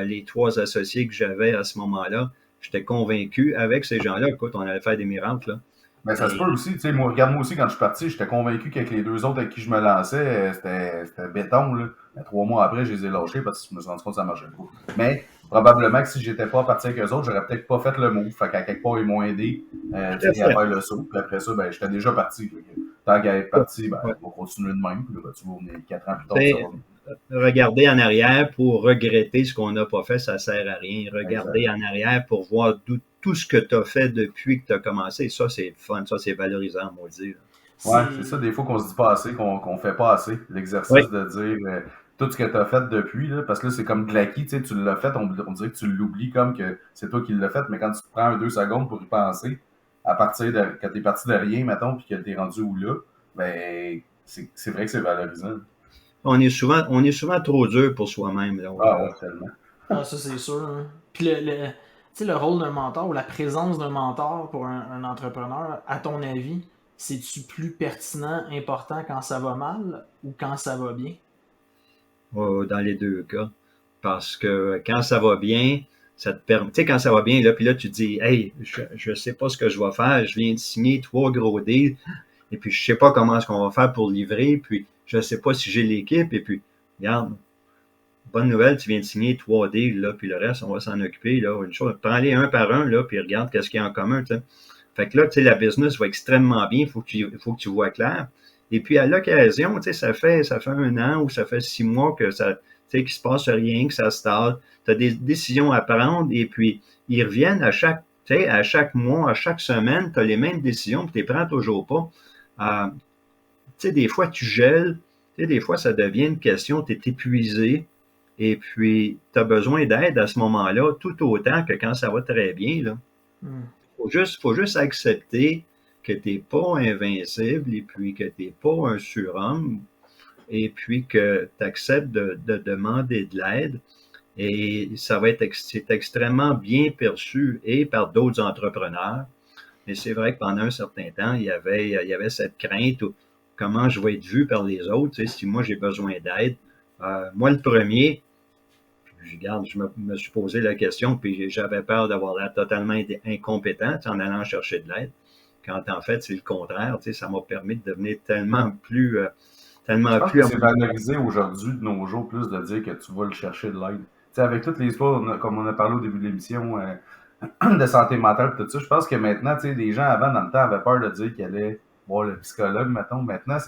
Les trois associés que j'avais à ce moment-là, j'étais convaincu avec ces gens-là, écoute, on allait faire des miracles. Là. Mais ça se peut Et, aussi, tu sais, moi, regarde, moi aussi, quand je suis parti, j'étais convaincu qu'avec les deux autres avec qui je me lançais, c'était béton, là. Mais 3 mois après, je les ai lâchés parce que je me suis rendu compte que ça marchait pas. Mais, probablement que si j'étais pas parti avec eux autres, j'aurais peut-être pas fait le move. Fait qu'à quelque part, ils m'ont aidé, tout à tu sais, à fait. faire le saut. Puis après ça, ben, j'étais déjà parti. Fait que tant qu'à être parti, ben, Ouais. on va continuer de même. Puis là, ben, tu vas venir 4 ans plus tard, puis ça T'sais, va venir. regarder en arrière pour regretter ce qu'on n'a pas fait, ça sert à rien. Exact. Regarder en arrière pour voir tout ce que tu as fait depuis que tu as commencé, ça c'est fun, ça c'est valorisant, moi dire. Ouais, c'est ça, C'est. des fois qu'on se dit pas assez, qu'on fait pas assez. Oui, L'exercice de dire tout ce que tu as fait depuis, là, parce que là, c'est comme de l'acquis, tu sais, tu l'as fait, on dirait que tu l'oublies comme que c'est toi qui l'as fait, mais quand tu te prends 2 secondes pour y penser, à partir de quand t'es parti de rien, mettons, puis que t'es rendu où là, ben c'est vrai que c'est valorisant. on est souvent trop dur pour soi-même. Là. Ah ouais, tellement. Ah, ça, c'est sûr. Hein. Puis tu sais, le rôle d'un mentor ou la présence d'un mentor pour un entrepreneur, à ton avis, c'est-tu plus pertinent, important quand ça va mal ou quand ça va bien? Dans les deux cas. Parce que quand ça va bien, ça te permet. Tu sais, quand ça va bien, là, puis là, tu te dis, hey, je sais pas ce que je vais faire, je viens de signer 3 gros deals, et puis je sais pas comment est-ce qu'on va faire pour livrer, puis je sais pas si j'ai l'équipe, et puis, regarde, bonne nouvelle, tu viens de signer 3 deals, là, puis le reste, on va s'en occuper, là, une chose, prends-les un par un, là, puis regarde qu'est-ce qu'il y a en commun, tu sais. Fait que là, tu sais, la business va extrêmement bien, il faut que tu vois clair. Et puis, à l'occasion, tu sais, ça fait 1 an ou ça fait 6 mois que ça, tu sais, qu'il se passe rien, que ça se tarde. Tu as des décisions à prendre et puis, ils reviennent tu sais, à chaque mois, à chaque semaine, tu as les mêmes décisions, puis tu les prends toujours pas. Tu sais, des fois, tu gèles, tu sais, des fois, ça devient une question, tu es épuisé, et puis, tu as besoin d'aide à ce moment-là, tout autant que quand ça va très bien, là. Hmm. Faut juste accepter que tu n'es pas invincible et puis que tu n'es pas un surhomme et puis que tu acceptes de demander de l'aide. Et c'est extrêmement bien perçu et par d'autres entrepreneurs. Mais c'est vrai que pendant un certain temps, il y avait cette crainte ou comment je vais être vu par les autres, tu sais, si moi j'ai besoin d'aide. Moi, le premier, je me suis posé la question, puis j'avais peur d'avoir l'air totalement incompétent en allant chercher de l'aide. Quand en fait, c'est le contraire, tu sais, ça m'a permis de devenir Je tellement pense plus que à c'est mon. valorisé aujourd'hui, de nos jours, plus de dire que tu vas le chercher de l'aide. Tu sais, avec toutes les histoires, comme on a parlé au début de l'émission, de santé mentale et tout ça, je pense que maintenant, tu sais, les gens avant, dans le temps, avaient peur de dire qu'ils allaient voir le psychologue, mettons. Maintenant,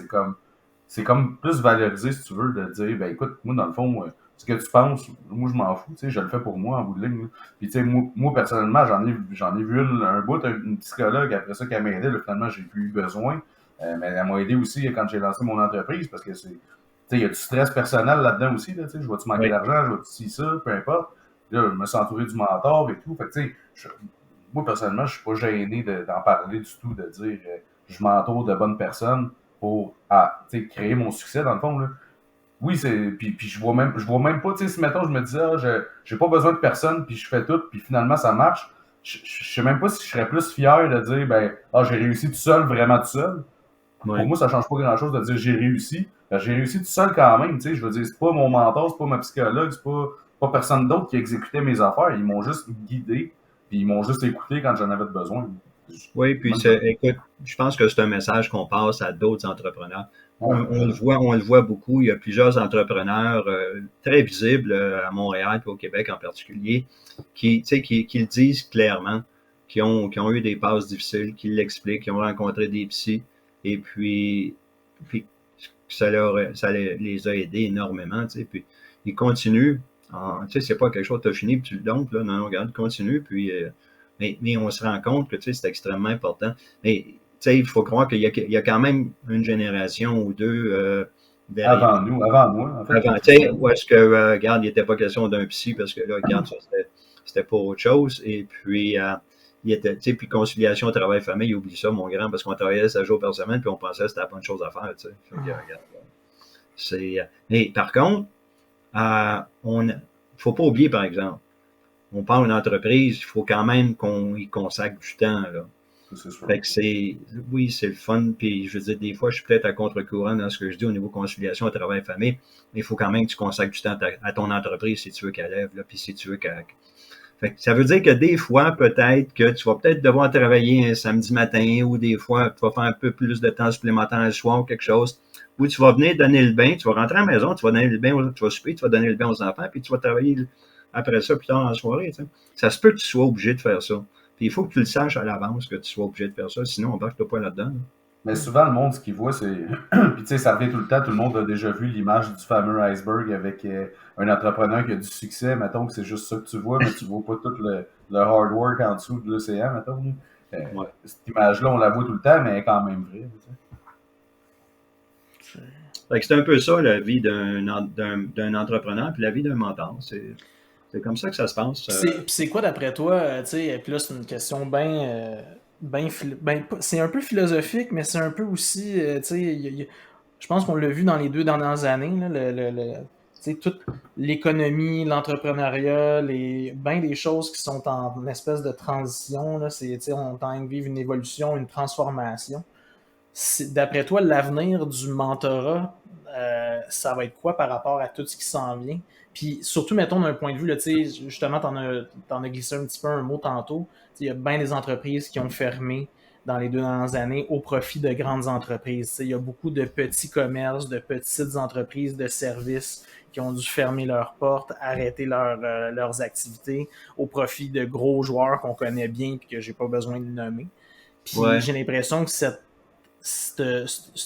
c'est comme plus valorisé, si tu veux, de dire, ben écoute, moi, dans le fond, ce que tu penses, moi, je m'en fous, tu sais, je le fais pour moi, en bout de ligne. Là. Puis, tu sais, moi, personnellement, j'en ai vu un bout, une psychologue, après ça, qui m'a aidé, là, finalement, j'ai plus eu besoin. Mais elle m'a aidé aussi quand j'ai lancé mon entreprise, parce que c'est, tu sais, il y a du stress personnel là-dedans aussi, là, tu sais, je vois-tu manquer Oui, d'argent, je vois-tu ci, ça, peu importe. Là, je me suis entouré du mentor et tout. Fait que, tu sais, moi, personnellement, je suis pas gêné d'en parler du tout, de dire je m'entoure de bonnes personnes. pour créer mon succès, dans le fond. Là. Oui, puis je vois même pas, si mettons, je me dis, j'ai pas besoin de personne, puis je fais tout, puis finalement, ça marche. Je sais même pas si je serais plus fier de dire, j'ai réussi tout seul, vraiment tout seul. Ouais. Pour moi, ça change pas grand-chose de dire j'ai réussi. J'ai réussi tout seul quand même, je veux dire, c'est pas mon mentor, c'est pas ma psychologue, c'est pas personne d'autre qui exécutait mes affaires. Ils m'ont juste guidé, puis ils m'ont juste écouté quand j'en avais besoin. Oui, puis écoute, je pense que c'est un message qu'on passe à d'autres entrepreneurs. On le voit beaucoup. Il y a plusieurs entrepreneurs très visibles à Montréal et au Québec en particulier qui le disent clairement, qui ont eu des passes difficiles, qui l'expliquent, qui ont rencontré des psys et puis ça les a aidés énormément. Puis ils continuent. C'est pas quelque chose que tu as fini puis tu le dompes, là. Non, regarde, continue. Puis mais on se rend compte que c'est extrêmement important. Mais il faut croire qu'il y a quand même une génération ou deux derrière. Avant moi, en fait. Où est-ce que, regarde, il n'était pas question d'un psy parce que là, regarde, ça, c'était pas autre chose. Et puis, puis conciliation, travail, famille, oublie ça, mon grand, parce qu'on travaillait 7 jours par semaine puis on pensait que c'était la bonne chose à faire. Mais par contre, faut pas oublier, par exemple, on parle d'une entreprise, il faut quand même qu'on y consacre du temps, là. Fait que oui, c'est le fun, puis je veux dire, des fois, je suis peut-être à contre-courant dans ce que je dis au niveau conciliation, travail, famille, mais il faut quand même que tu consacres du temps à ton entreprise si tu veux qu'elle lève, là, puis si tu veux qu'elle... Fait que ça veut dire que des fois, peut-être que tu vas peut-être devoir travailler un samedi matin, ou des fois, tu vas faire un peu plus de temps supplémentaire le soir ou quelque chose, où tu vas venir donner le bain, tu vas rentrer à la maison, tu vas donner le bain, tu vas souper, tu vas donner le bain aux enfants, puis tu vas travailler après ça, plus tard dans la soirée. Ça se peut que tu sois obligé de faire ça. Puis il faut que tu le saches à l'avance que tu sois obligé de faire ça, sinon on ne embarque pas là-dedans. Là. Mais souvent, le monde, ce qu'il voit, c'est... Puis tu sais, ça revient tout le temps, tout le monde a déjà vu l'image du fameux iceberg avec un entrepreneur qui a du succès. Mettons que c'est juste ça que tu vois, mais tu vois pas tout le hard work en dessous de l'océan, mettons. Ouais. Cette image-là, on la voit tout le temps, mais elle est quand même vraie. Fait que c'est un peu ça, la vie d'un entrepreneur, puis la vie d'un mentor. C'est comme ça que ça se passe. C'est quoi d'après toi, puis là c'est une question c'est un peu philosophique, mais c'est un peu aussi, je pense qu'on l'a vu dans les 2 dernières années, là, toute l'économie, l'entrepreneuriat, des choses qui sont en espèce de transition, là, on est en train de vivre une évolution, une transformation. D'après toi, l'avenir du mentorat, ça va être quoi par rapport à tout ce qui s'en vient? Puis surtout, mettons, d'un point de vue, là, justement, t'en as glissé un petit peu un mot tantôt. Il y a bien des entreprises qui ont fermé dans les 2 dernières années au profit de grandes entreprises. Il y a beaucoup de petits commerces, de petites entreprises de services qui ont dû fermer leurs portes, arrêter leurs activités au profit de gros joueurs qu'on connaît bien et que j'ai pas besoin de nommer. Puis j'ai l'impression que cette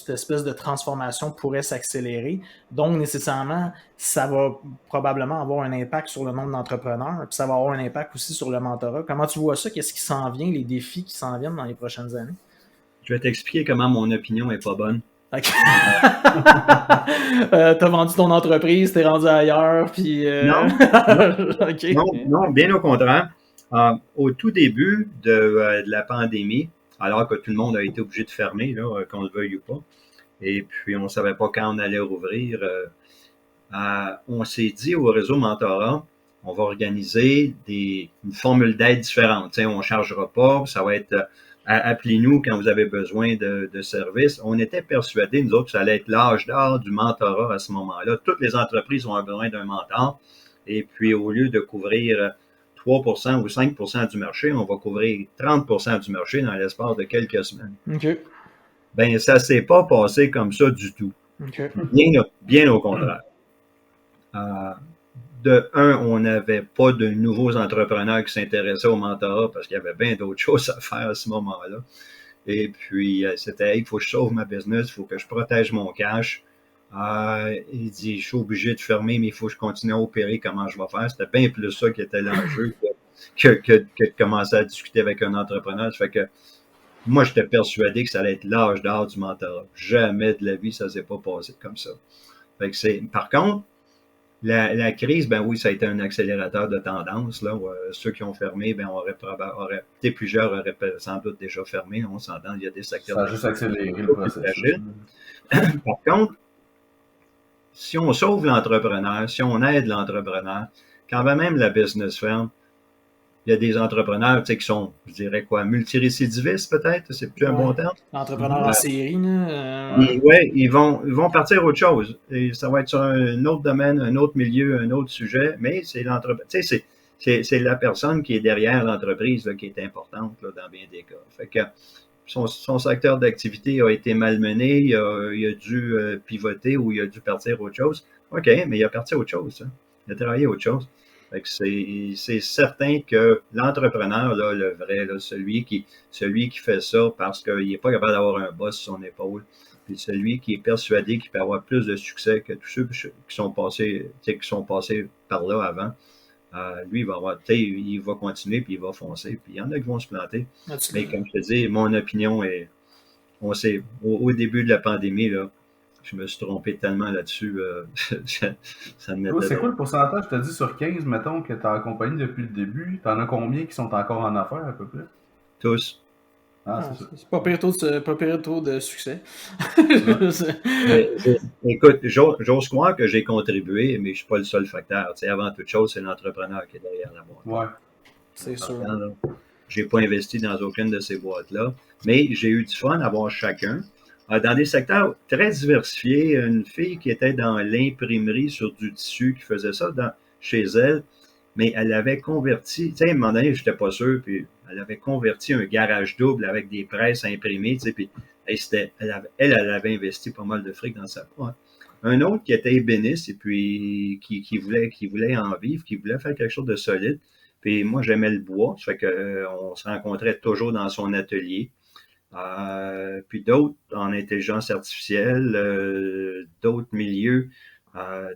espèce de transformation pourrait s'accélérer. Donc, nécessairement, ça va probablement avoir un impact sur le nombre d'entrepreneurs, puis ça va avoir un impact aussi sur le mentorat. Comment tu vois ça? Qu'est-ce qui s'en vient, les défis qui s'en viennent dans les prochaines années? Je vais t'expliquer comment mon opinion est pas bonne. OK. T'as vendu ton entreprise, t'es rendu ailleurs, puis... Non. Okay. Non, bien au contraire. Au tout début de la pandémie, alors que tout le monde a été obligé de fermer, là, qu'on le veuille ou pas. Et puis, on ne savait pas quand on allait rouvrir. On s'est dit au réseau Mentorat, on va organiser une formule d'aide différente. T'sais, on ne chargera pas, ça va être appelez-nous quand vous avez besoin de services. On était persuadés, nous autres, que ça allait être l'âge d'or du mentorat à ce moment-là. Toutes les entreprises ont besoin d'un mentor. Et puis, au lieu de couvrir 3% ou 5% du marché, on va couvrir 30% du marché dans l'espace de quelques semaines. Okay. Ben, ça ne s'est pas passé comme ça du tout. Okay. Bien au contraire. De un, on n'avait pas de nouveaux entrepreneurs qui s'intéressaient au mentorat parce qu'il y avait bien d'autres choses à faire à ce moment-là. Et puis, c'était, il faut que je sauve ma business, il faut que je protège mon cash. Il dit, je suis obligé de fermer, mais il faut que je continue à opérer, comment je vais faire. C'était bien plus ça qui était l'enjeu que de commencer à discuter avec un entrepreneur. Ça fait que moi, j'étais persuadé que ça allait être l'âge d'or du mentorat. Jamais de la vie, ça ne s'est pas passé comme ça. Fait que par contre, la crise, ben oui, ça a été un accélérateur de tendance. Là, ceux qui ont fermé, ben plusieurs auraient sans doute déjà fermé. On s'entend, il y a des secteurs. Ça a juste accéléré le processus. Par contre, si on sauve l'entrepreneur, si on aide l'entrepreneur, quand même la business ferme, il y a des entrepreneurs, tu sais, qui sont, je dirais quoi, multirécidivistes peut-être, c'est plus un bon terme. L'entrepreneur en série, là. Ouais, ils vont partir autre chose. Et ça va être sur un autre domaine, un autre milieu, un autre sujet, mais c'est l'entreprise, tu sais, c'est la personne qui est derrière l'entreprise là, qui est importante là, dans bien des cas. Fait que son secteur d'activité a été malmené, il a dû pivoter ou il a dû partir autre chose. OK, mais il a parti autre chose. Hein. Il a travaillé autre chose. Fait que c'est certain que l'entrepreneur, là, le vrai, là, celui qui fait ça parce qu'il n'est pas capable d'avoir un boss sur son épaule, puis celui qui est persuadé qu'il peut avoir plus de succès que tous ceux qui sont passés par là avant, lui, il va continuer, puis il va foncer. Puis il y en a qui vont se planter. Mais comme je te dis, mon opinion est, au début de la pandémie, là, je me suis trompé tellement là-dessus. Ça me mettait. C'est quoi le pourcentage? Je te dis sur 15, mettons, que tu as accompagné depuis le début. T'en as combien qui sont encore en affaires à peu près? Tous. C'est pas pire taux de succès. Écoute, j'ose croire que j'ai contribué, mais je ne suis pas le seul facteur. Tu sais, avant toute chose, c'est l'entrepreneur qui est derrière la boîte. Ouais. C'est sûr. Je n'ai pas investi dans aucune de ces boîtes-là, mais j'ai eu du fun à avoir chacun. Dans des secteurs très diversifiés, une fille qui était dans l'imprimerie sur du tissu, qui faisait ça chez elle, mais elle avait converti, tu sais, à un moment donné, je n'étais pas sûr, puis elle avait converti un garage double avec des presses imprimées, tu sais, puis elle avait investi pas mal de fric dans sa boîte. Un autre qui était ébéniste et puis qui voulait en vivre, qui voulait faire quelque chose de solide. Puis moi, j'aimais le bois, ça fait qu'on se rencontrait toujours dans son atelier. Puis d'autres en intelligence artificielle, d'autres milieux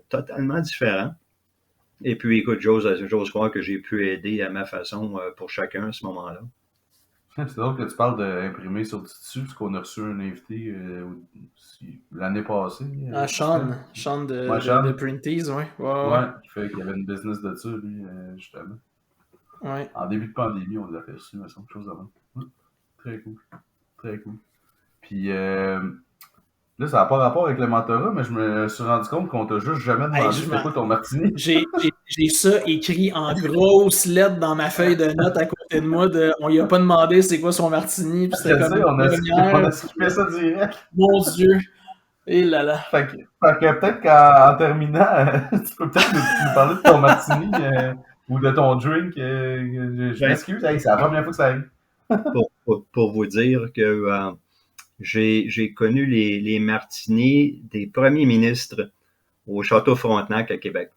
totalement différents. Et puis, écoute, j'ose croire que j'ai pu aider à ma façon pour chacun à ce moment-là. C'est drôle que tu parles d'imprimer sur du tissu, parce qu'on a reçu un invité l'année passée. Sean de Printies, oui. Ouais, qui fait qu'il y avait une business de ça, lui, justement. Ouais. En début de pandémie, on l'a reçu, mais c'est quelque chose avant. Ouais. Très cool. Très cool. Puis là, ça n'a pas rapport avec le mentorat, mais je me suis rendu compte qu'on t'a juste jamais demandé c'était quoi ton martini. J'ai ça écrit en grosses lettres dans ma feuille de notes à côté de moi. On lui a pas demandé c'est quoi son martini. Puis c'était comme on a skippé ça direct. Mon Dieu. Et là là. Fait que peut-être qu'en terminant, tu peux peut-être nous parler de ton martini ou de ton drink. Je m'excuse, c'est la première fois que ça arrive. Pour vous dire que j'ai connu les martinis des premiers ministres au Château Frontenac à Québec.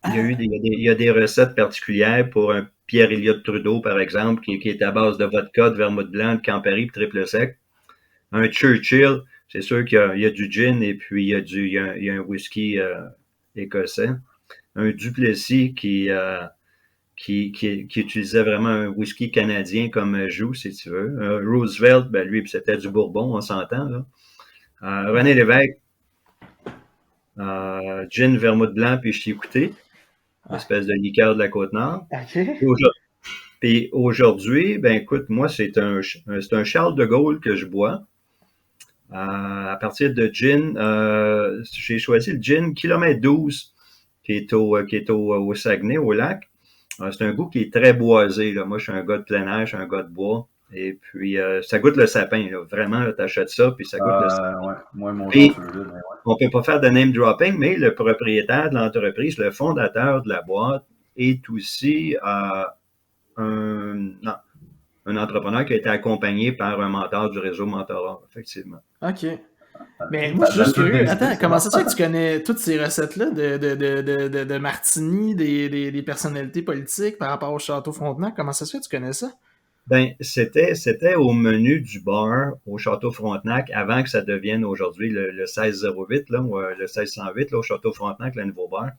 Il y a des recettes particulières pour un Pierre-Éliott Trudeau, par exemple, qui est à base de vodka, de vermouth blanc, de Campari, de triple sec. Un Churchill, c'est sûr qu'il y a du gin et puis il y a un whisky écossais. Un Duplessis qui utilisait vraiment un whisky canadien comme joue, si tu veux. Roosevelt, ben lui, c'était du Bourbon, on s'entend. Là. René Lévesque, gin, vermouth blanc, puis ch'ti-écouté, une espèce de liqueur de la Côte-Nord. Okay. Puis aujourd'hui, ben écoute, moi, c'est un Charles de Gaulle que je bois. À partir de gin, j'ai choisi le gin Kilomètre 12, qui est au Saguenay, au lac. C'est un goût qui est très boisé. Là. Moi, je suis un gars de plein air, je suis un gars de bois. Et puis, ça goûte le sapin. Là. Vraiment, tu achètes ça, puis ça goûte le sapin. Ouais. Moi, mon puis, on peut pas faire de name dropping, mais le propriétaire de l'entreprise, le fondateur de la boîte, est aussi un entrepreneur qui a été accompagné par un mentor du réseau Mentorat, effectivement. OK. Mais moi, je suis juste curieux. Attends, comment ça se fait que tu connais toutes ces recettes-là de martini, des personnalités politiques par rapport au Château Frontenac? Comment ça se fait que tu connais ça? Ben, c'était au menu du bar au Château Frontenac avant que ça devienne aujourd'hui le 1608, là, ou le 1608, là, au Château Frontenac, le nouveau bar.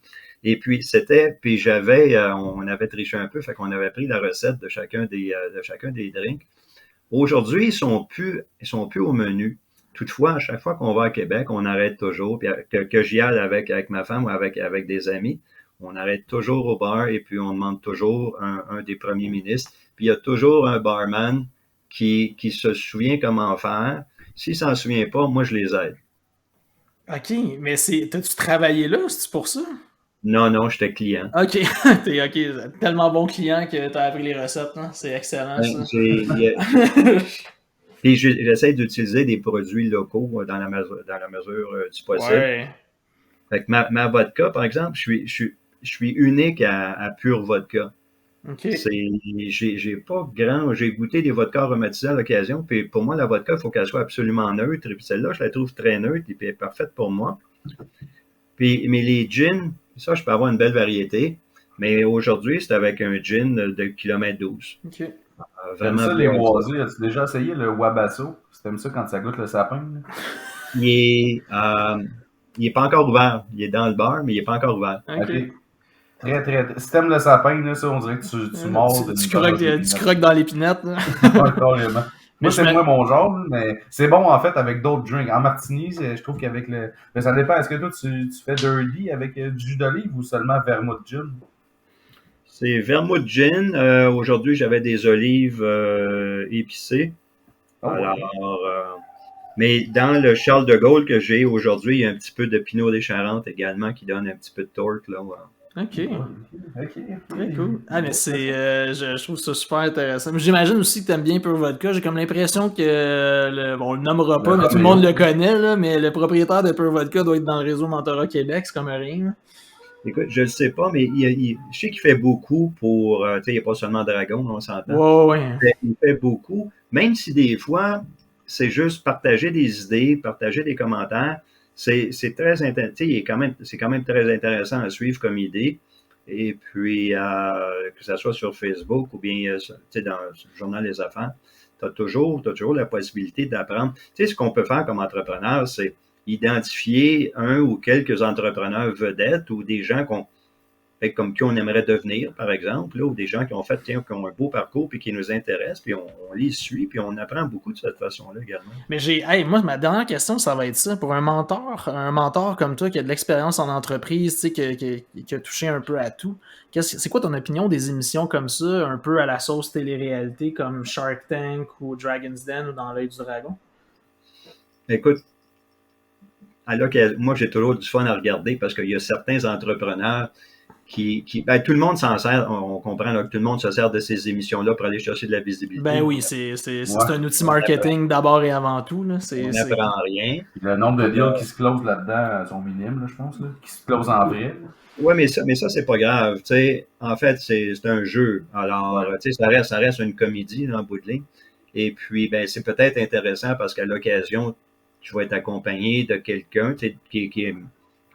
Et puis, on avait triché un peu, fait qu'on avait pris la recette de chacun des drinks. Aujourd'hui, ils sont plus au menu. Toutefois, à chaque fois qu'on va à Québec, on arrête toujours, puis que j'y aille avec ma femme ou avec des amis, on arrête toujours au bar et puis on demande toujours un des premiers ministres. Puis il y a toujours un barman qui se souvient comment faire S'il s'en souvient pas, moi, je les aide. OK, mais t'as-tu travaillé là, c'est pour ça? Non, j'étais client. OK, OK, tellement bon client que t'as appris les recettes, hein? C'est excellent, ça. Puis j'essaie d'utiliser des produits locaux dans la mesure du possible. Ouais. Fait que ma vodka, par exemple, je suis unique à Pure Vodka. OK. J'ai goûté des vodkas aromatisés à l'occasion, puis pour moi, la vodka, il faut qu'elle soit absolument neutre, et puis celle-là, je la trouve très neutre, et puis elle est parfaite pour moi. Mais les gins, ça, je peux avoir une belle variété, mais aujourd'hui, c'est avec un gin de kilomètre 12. OK. Vraiment ça, les moisés, as-tu déjà essayé le Wabasso? T'aimes ça quand ça goûte le sapin? Il est pas encore ouvert. Il est dans le bar, mais il est pas encore ouvert. OK. Très. Si t'aimes le sapin, là, ça, on dirait que tu mords. Tu croques dans l'épinette. Carrément. Moi, c'est moins mon genre, mais c'est bon, en fait, avec d'autres drinks. En martini, je trouve qu'avec le... Mais ça dépend. Est-ce que toi, tu fais dirty avec du jus d'olive ou seulement vermouth gin? C'est vermouth gin. Aujourd'hui, j'avais des olives épicées. Oh, alors, mais dans le Charles de Gaulle que j'ai aujourd'hui, il y a un petit peu de Pinot des Charentes également qui donne un petit peu de torque. Là, OK. Très cool. Ah, mais je trouve ça super intéressant. Mais j'imagine aussi que tu aimes bien Pure Vodka. J'ai comme l'impression que, on le nommera pas, mais tout le monde le connaît, là, mais le propriétaire de Pure Vodka doit être dans le réseau Mentorat Québec, c'est comme rien. Là. Écoute, je le sais pas, mais je sais qu'il fait beaucoup pour, tu sais, il n'y a pas seulement Dragon, on s'entend. Ouais. Il fait beaucoup, même si des fois, c'est juste partager des idées, partager des commentaires. C'est très intéressant. C'est quand même très intéressant à suivre comme idée. Et puis, que ce soit sur Facebook ou bien dans le Journal des Affaires, tu as toujours la possibilité d'apprendre. Tu sais, ce qu'on peut faire comme entrepreneur, c'est identifier un ou quelques entrepreneurs vedettes ou des gens comme qui on aimerait devenir, par exemple, là, ou des gens qui ont qui ont un beau parcours puis qui nous intéressent, puis on les suit, puis on apprend beaucoup de cette façon-là également. Mais moi, ma dernière question, ça va être ça. Pour un mentor comme toi qui a de l'expérience en entreprise, tu sais, qui a touché un peu à tout, c'est quoi ton opinion des émissions comme ça, un peu à la sauce télé-réalité comme Shark Tank ou Dragon's Den ou Dans l'œil du dragon? Écoute, moi, j'ai toujours du fun à regarder parce qu'il y a certains entrepreneurs ben, tout le monde s'en sert, on comprend là, que tout le monde se sert de ces émissions-là pour aller chercher de la visibilité. Ben oui, c'est un outil marketing d'abord et avant tout. Là. On n'apprend rien. Le nombre de deals qui se closent là-dedans sont minimes, là, je pense, là, qui se closent en vrai. Oui, mais ça c'est pas grave. T'sais, en fait, c'est un jeu. Alors, ça reste une comédie en bout de ligne. Et puis, ben, c'est peut-être intéressant parce qu'à l'occasion, tu vas être accompagné de quelqu'un qui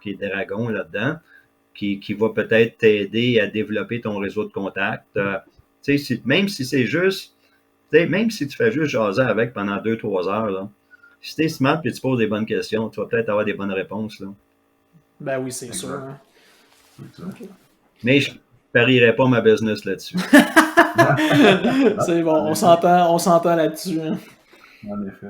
est dragon là-dedans. Qui va peut-être t'aider à développer ton réseau de contacts. Même si c'est juste, même si tu fais juste jaser avec pendant 2-3 heures, là, si tu es smart et tu poses des bonnes questions, tu vas peut-être avoir des bonnes réponses. Là. Ben oui, c'est sûr. Hein. Okay. Mais je ne parierais pas ma business là-dessus. C'est bon, on s'entend là-dessus. Hein. En effet.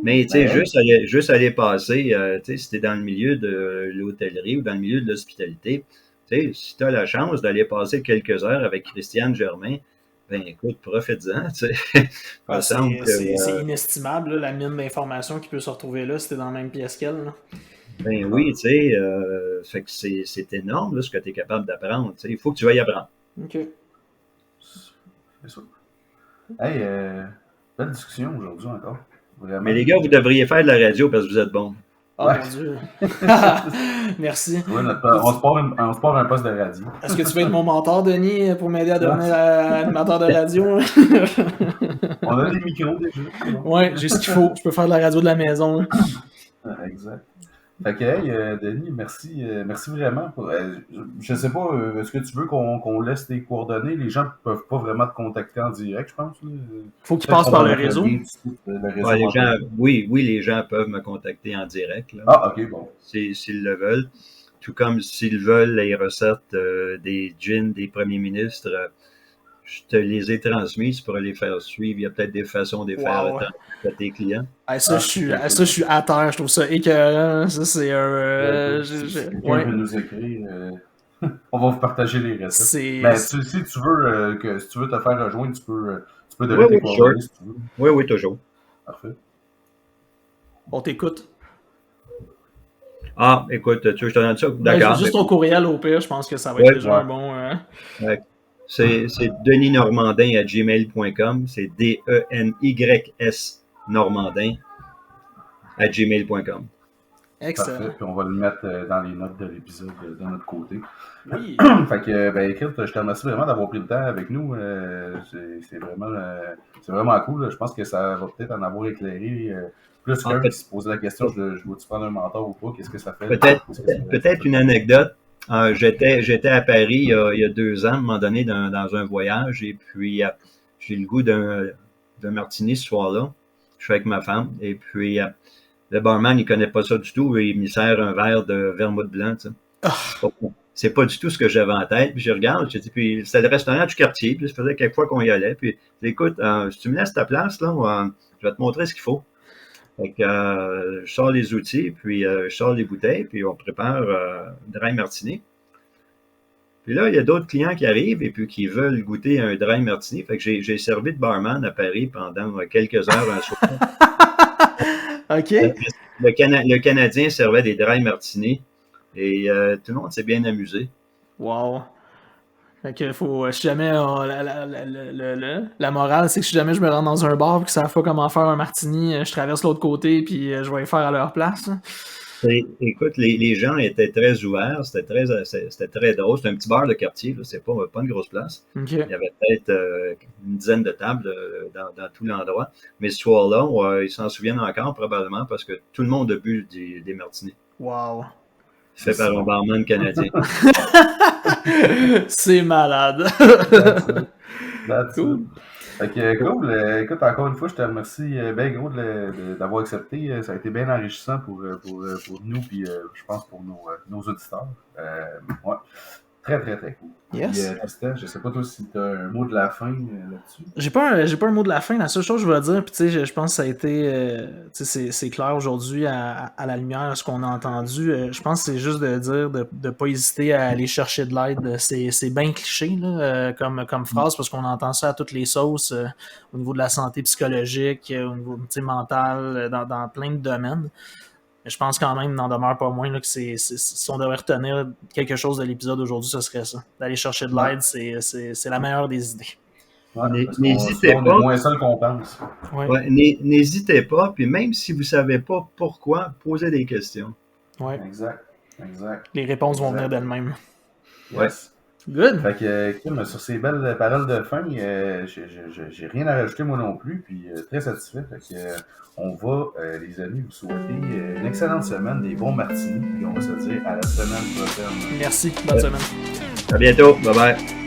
Mais tu sais, juste aller passer, si tu es dans le milieu de l'hôtellerie ou dans le milieu de l'hospitalité, si tu as la chance d'aller passer quelques heures avec Christiane Germain, ben écoute, profite-en. C'est inestimable, là, la mine d'informations qui peut se retrouver là si tu es dans la même pièce qu'elle. Là. Ben oui, tu sais, fait que c'est énorme là, ce que tu es capable d'apprendre. Il faut que tu veuilles apprendre. OK. C'est ça. Hey, belle discussion aujourd'hui encore. Vraiment. Mais les gars, vous devriez faire de la radio parce que vous êtes bons. Oh mon Dieu. Merci. Ouais, on se part un poste de radio. Est-ce que tu veux être mon mentor, Denis, pour m'aider à devenir animateur de radio? On a des micros déjà. Ouais, j'ai ce qu'il faut. Je peux faire de la radio de la maison. Exact. Fait que, hey, Denis, merci vraiment. Je sais pas, est-ce que tu veux qu'on laisse tes coordonnées? Les gens ne peuvent pas vraiment te contacter en direct, je pense. Faut qu'ils passent par le réseau. Oui, les gens peuvent me contacter en direct. Là. Ah, ok, bon. S'ils le veulent. Tout comme s'ils veulent les recettes des gins des premiers ministres, je te les ai transmises pour les faire suivre. Il y a peut-être des façons de les faire à tes clients. Ça, je suis à terre. Je trouve ça écœurant. Ça, c'est un... quelqu'un veut nous écrire. On va vous partager les recettes. Mais si tu veux te faire rejoindre, tu peux donner tes coordonnées si tu veux. Oui, toujours. Parfait. On t'écoute. Ah, écoute, tu veux que je te donne ça? D'accord. Juste ton courriel au pire, je pense que ça va être déjà un bon... C'est denisnormandin@gmail.com. C'est DENYS Normandin @gmail.com. Excellent. Parfait. Puis on va le mettre dans les notes de l'épisode de notre côté. Oui. Fait que, ben, écoute, je te remercie vraiment d'avoir pris le temps avec nous. C'est vraiment cool. Je pense que ça va peut-être en avoir éclairé plus qu'un qui se posait la question, je dois-tu prendre un mentor ou pas? Qu'est-ce que ça fait? Peut-être une anecdote. J'étais à Paris il y a 2 ans, à un moment donné, dans un voyage, et puis j'ai le goût d'un martini ce soir-là. Je suis avec ma femme, et puis le barman, il connaît pas ça du tout, et il me sert un verre de vermouth blanc, tu sais. C'est pas du tout ce que j'avais en tête. Puis je regarde, je dis, puis c'était le restaurant du quartier, puis ça faisait quelques fois qu'on y allait. Puis écoute, si tu me laisses ta place, là, je vais te montrer ce qu'il faut. Fait que je sors les outils, puis je sors les bouteilles, puis on prépare dry martini. Puis là, il y a d'autres clients qui arrivent et puis qui veulent goûter un dry martini. Fait que j'ai servi de barman à Paris pendant quelques heures un soir. OK. Le Canadien servait des dry martini et tout le monde s'est bien amusé. Wow. Fait que si jamais la morale, c'est que si jamais je me rends dans un bar et qu'ils savent pas comment faire un martini, je traverse l'autre côté puis je vais y faire à leur place. Écoute, les gens étaient très ouverts, c'était très drôle. C'était un petit bar de quartier, là, c'est pas une grosse place. Okay. Il y avait peut-être une dizaine de tables dans tout l'endroit. Mais ce soir-là, ils s'en souviennent encore probablement parce que tout le monde a bu des martinis. Wow. Fait par un barman canadien. C'est malade. That's cool. Fait que, cool. Écoute, encore une fois, je te remercie bien gros d'avoir accepté. Ça a été bien enrichissant pour nous, puis je pense pour nos auditeurs. Ouais. Très, très, très cool. Yes. Puis, Tristan, je sais pas toi si tu as un mot de la fin là-dessus. J'ai pas un mot de la fin. La seule chose que je veux dire, puis tu sais, je pense que ça a été, c'est clair aujourd'hui à la lumière de ce qu'on a entendu. Je pense que c'est juste de dire de pas hésiter à aller chercher de l'aide. C'est bien cliché là, comme phrase parce qu'on entend ça à toutes les sauces au niveau de la santé psychologique, au niveau mental, dans plein de domaines. Mais je pense quand même, n'en demeure pas moins, là, que si on devrait retenir quelque chose de l'épisode d'aujourd'hui, ce serait ça. D'aller chercher de l'aide, c'est la meilleure des idées. Ouais, n'hésitez pas. On est moins seul qu'on pense. Ouais, n'hésitez pas, puis même si vous ne savez pas pourquoi, posez des questions. Ouais. Exact. Les réponses vont venir d'elles-mêmes. Yes. Good. Fait que, Kim, sur ces belles paroles de fin, j'ai rien à rajouter moi non plus, puis très satisfait. Fait que, on va, les amis, vous souhaiter une excellente semaine, des bons martinis, puis on va se dire à la semaine prochaine. Merci, bonne semaine. À bientôt, bye bye.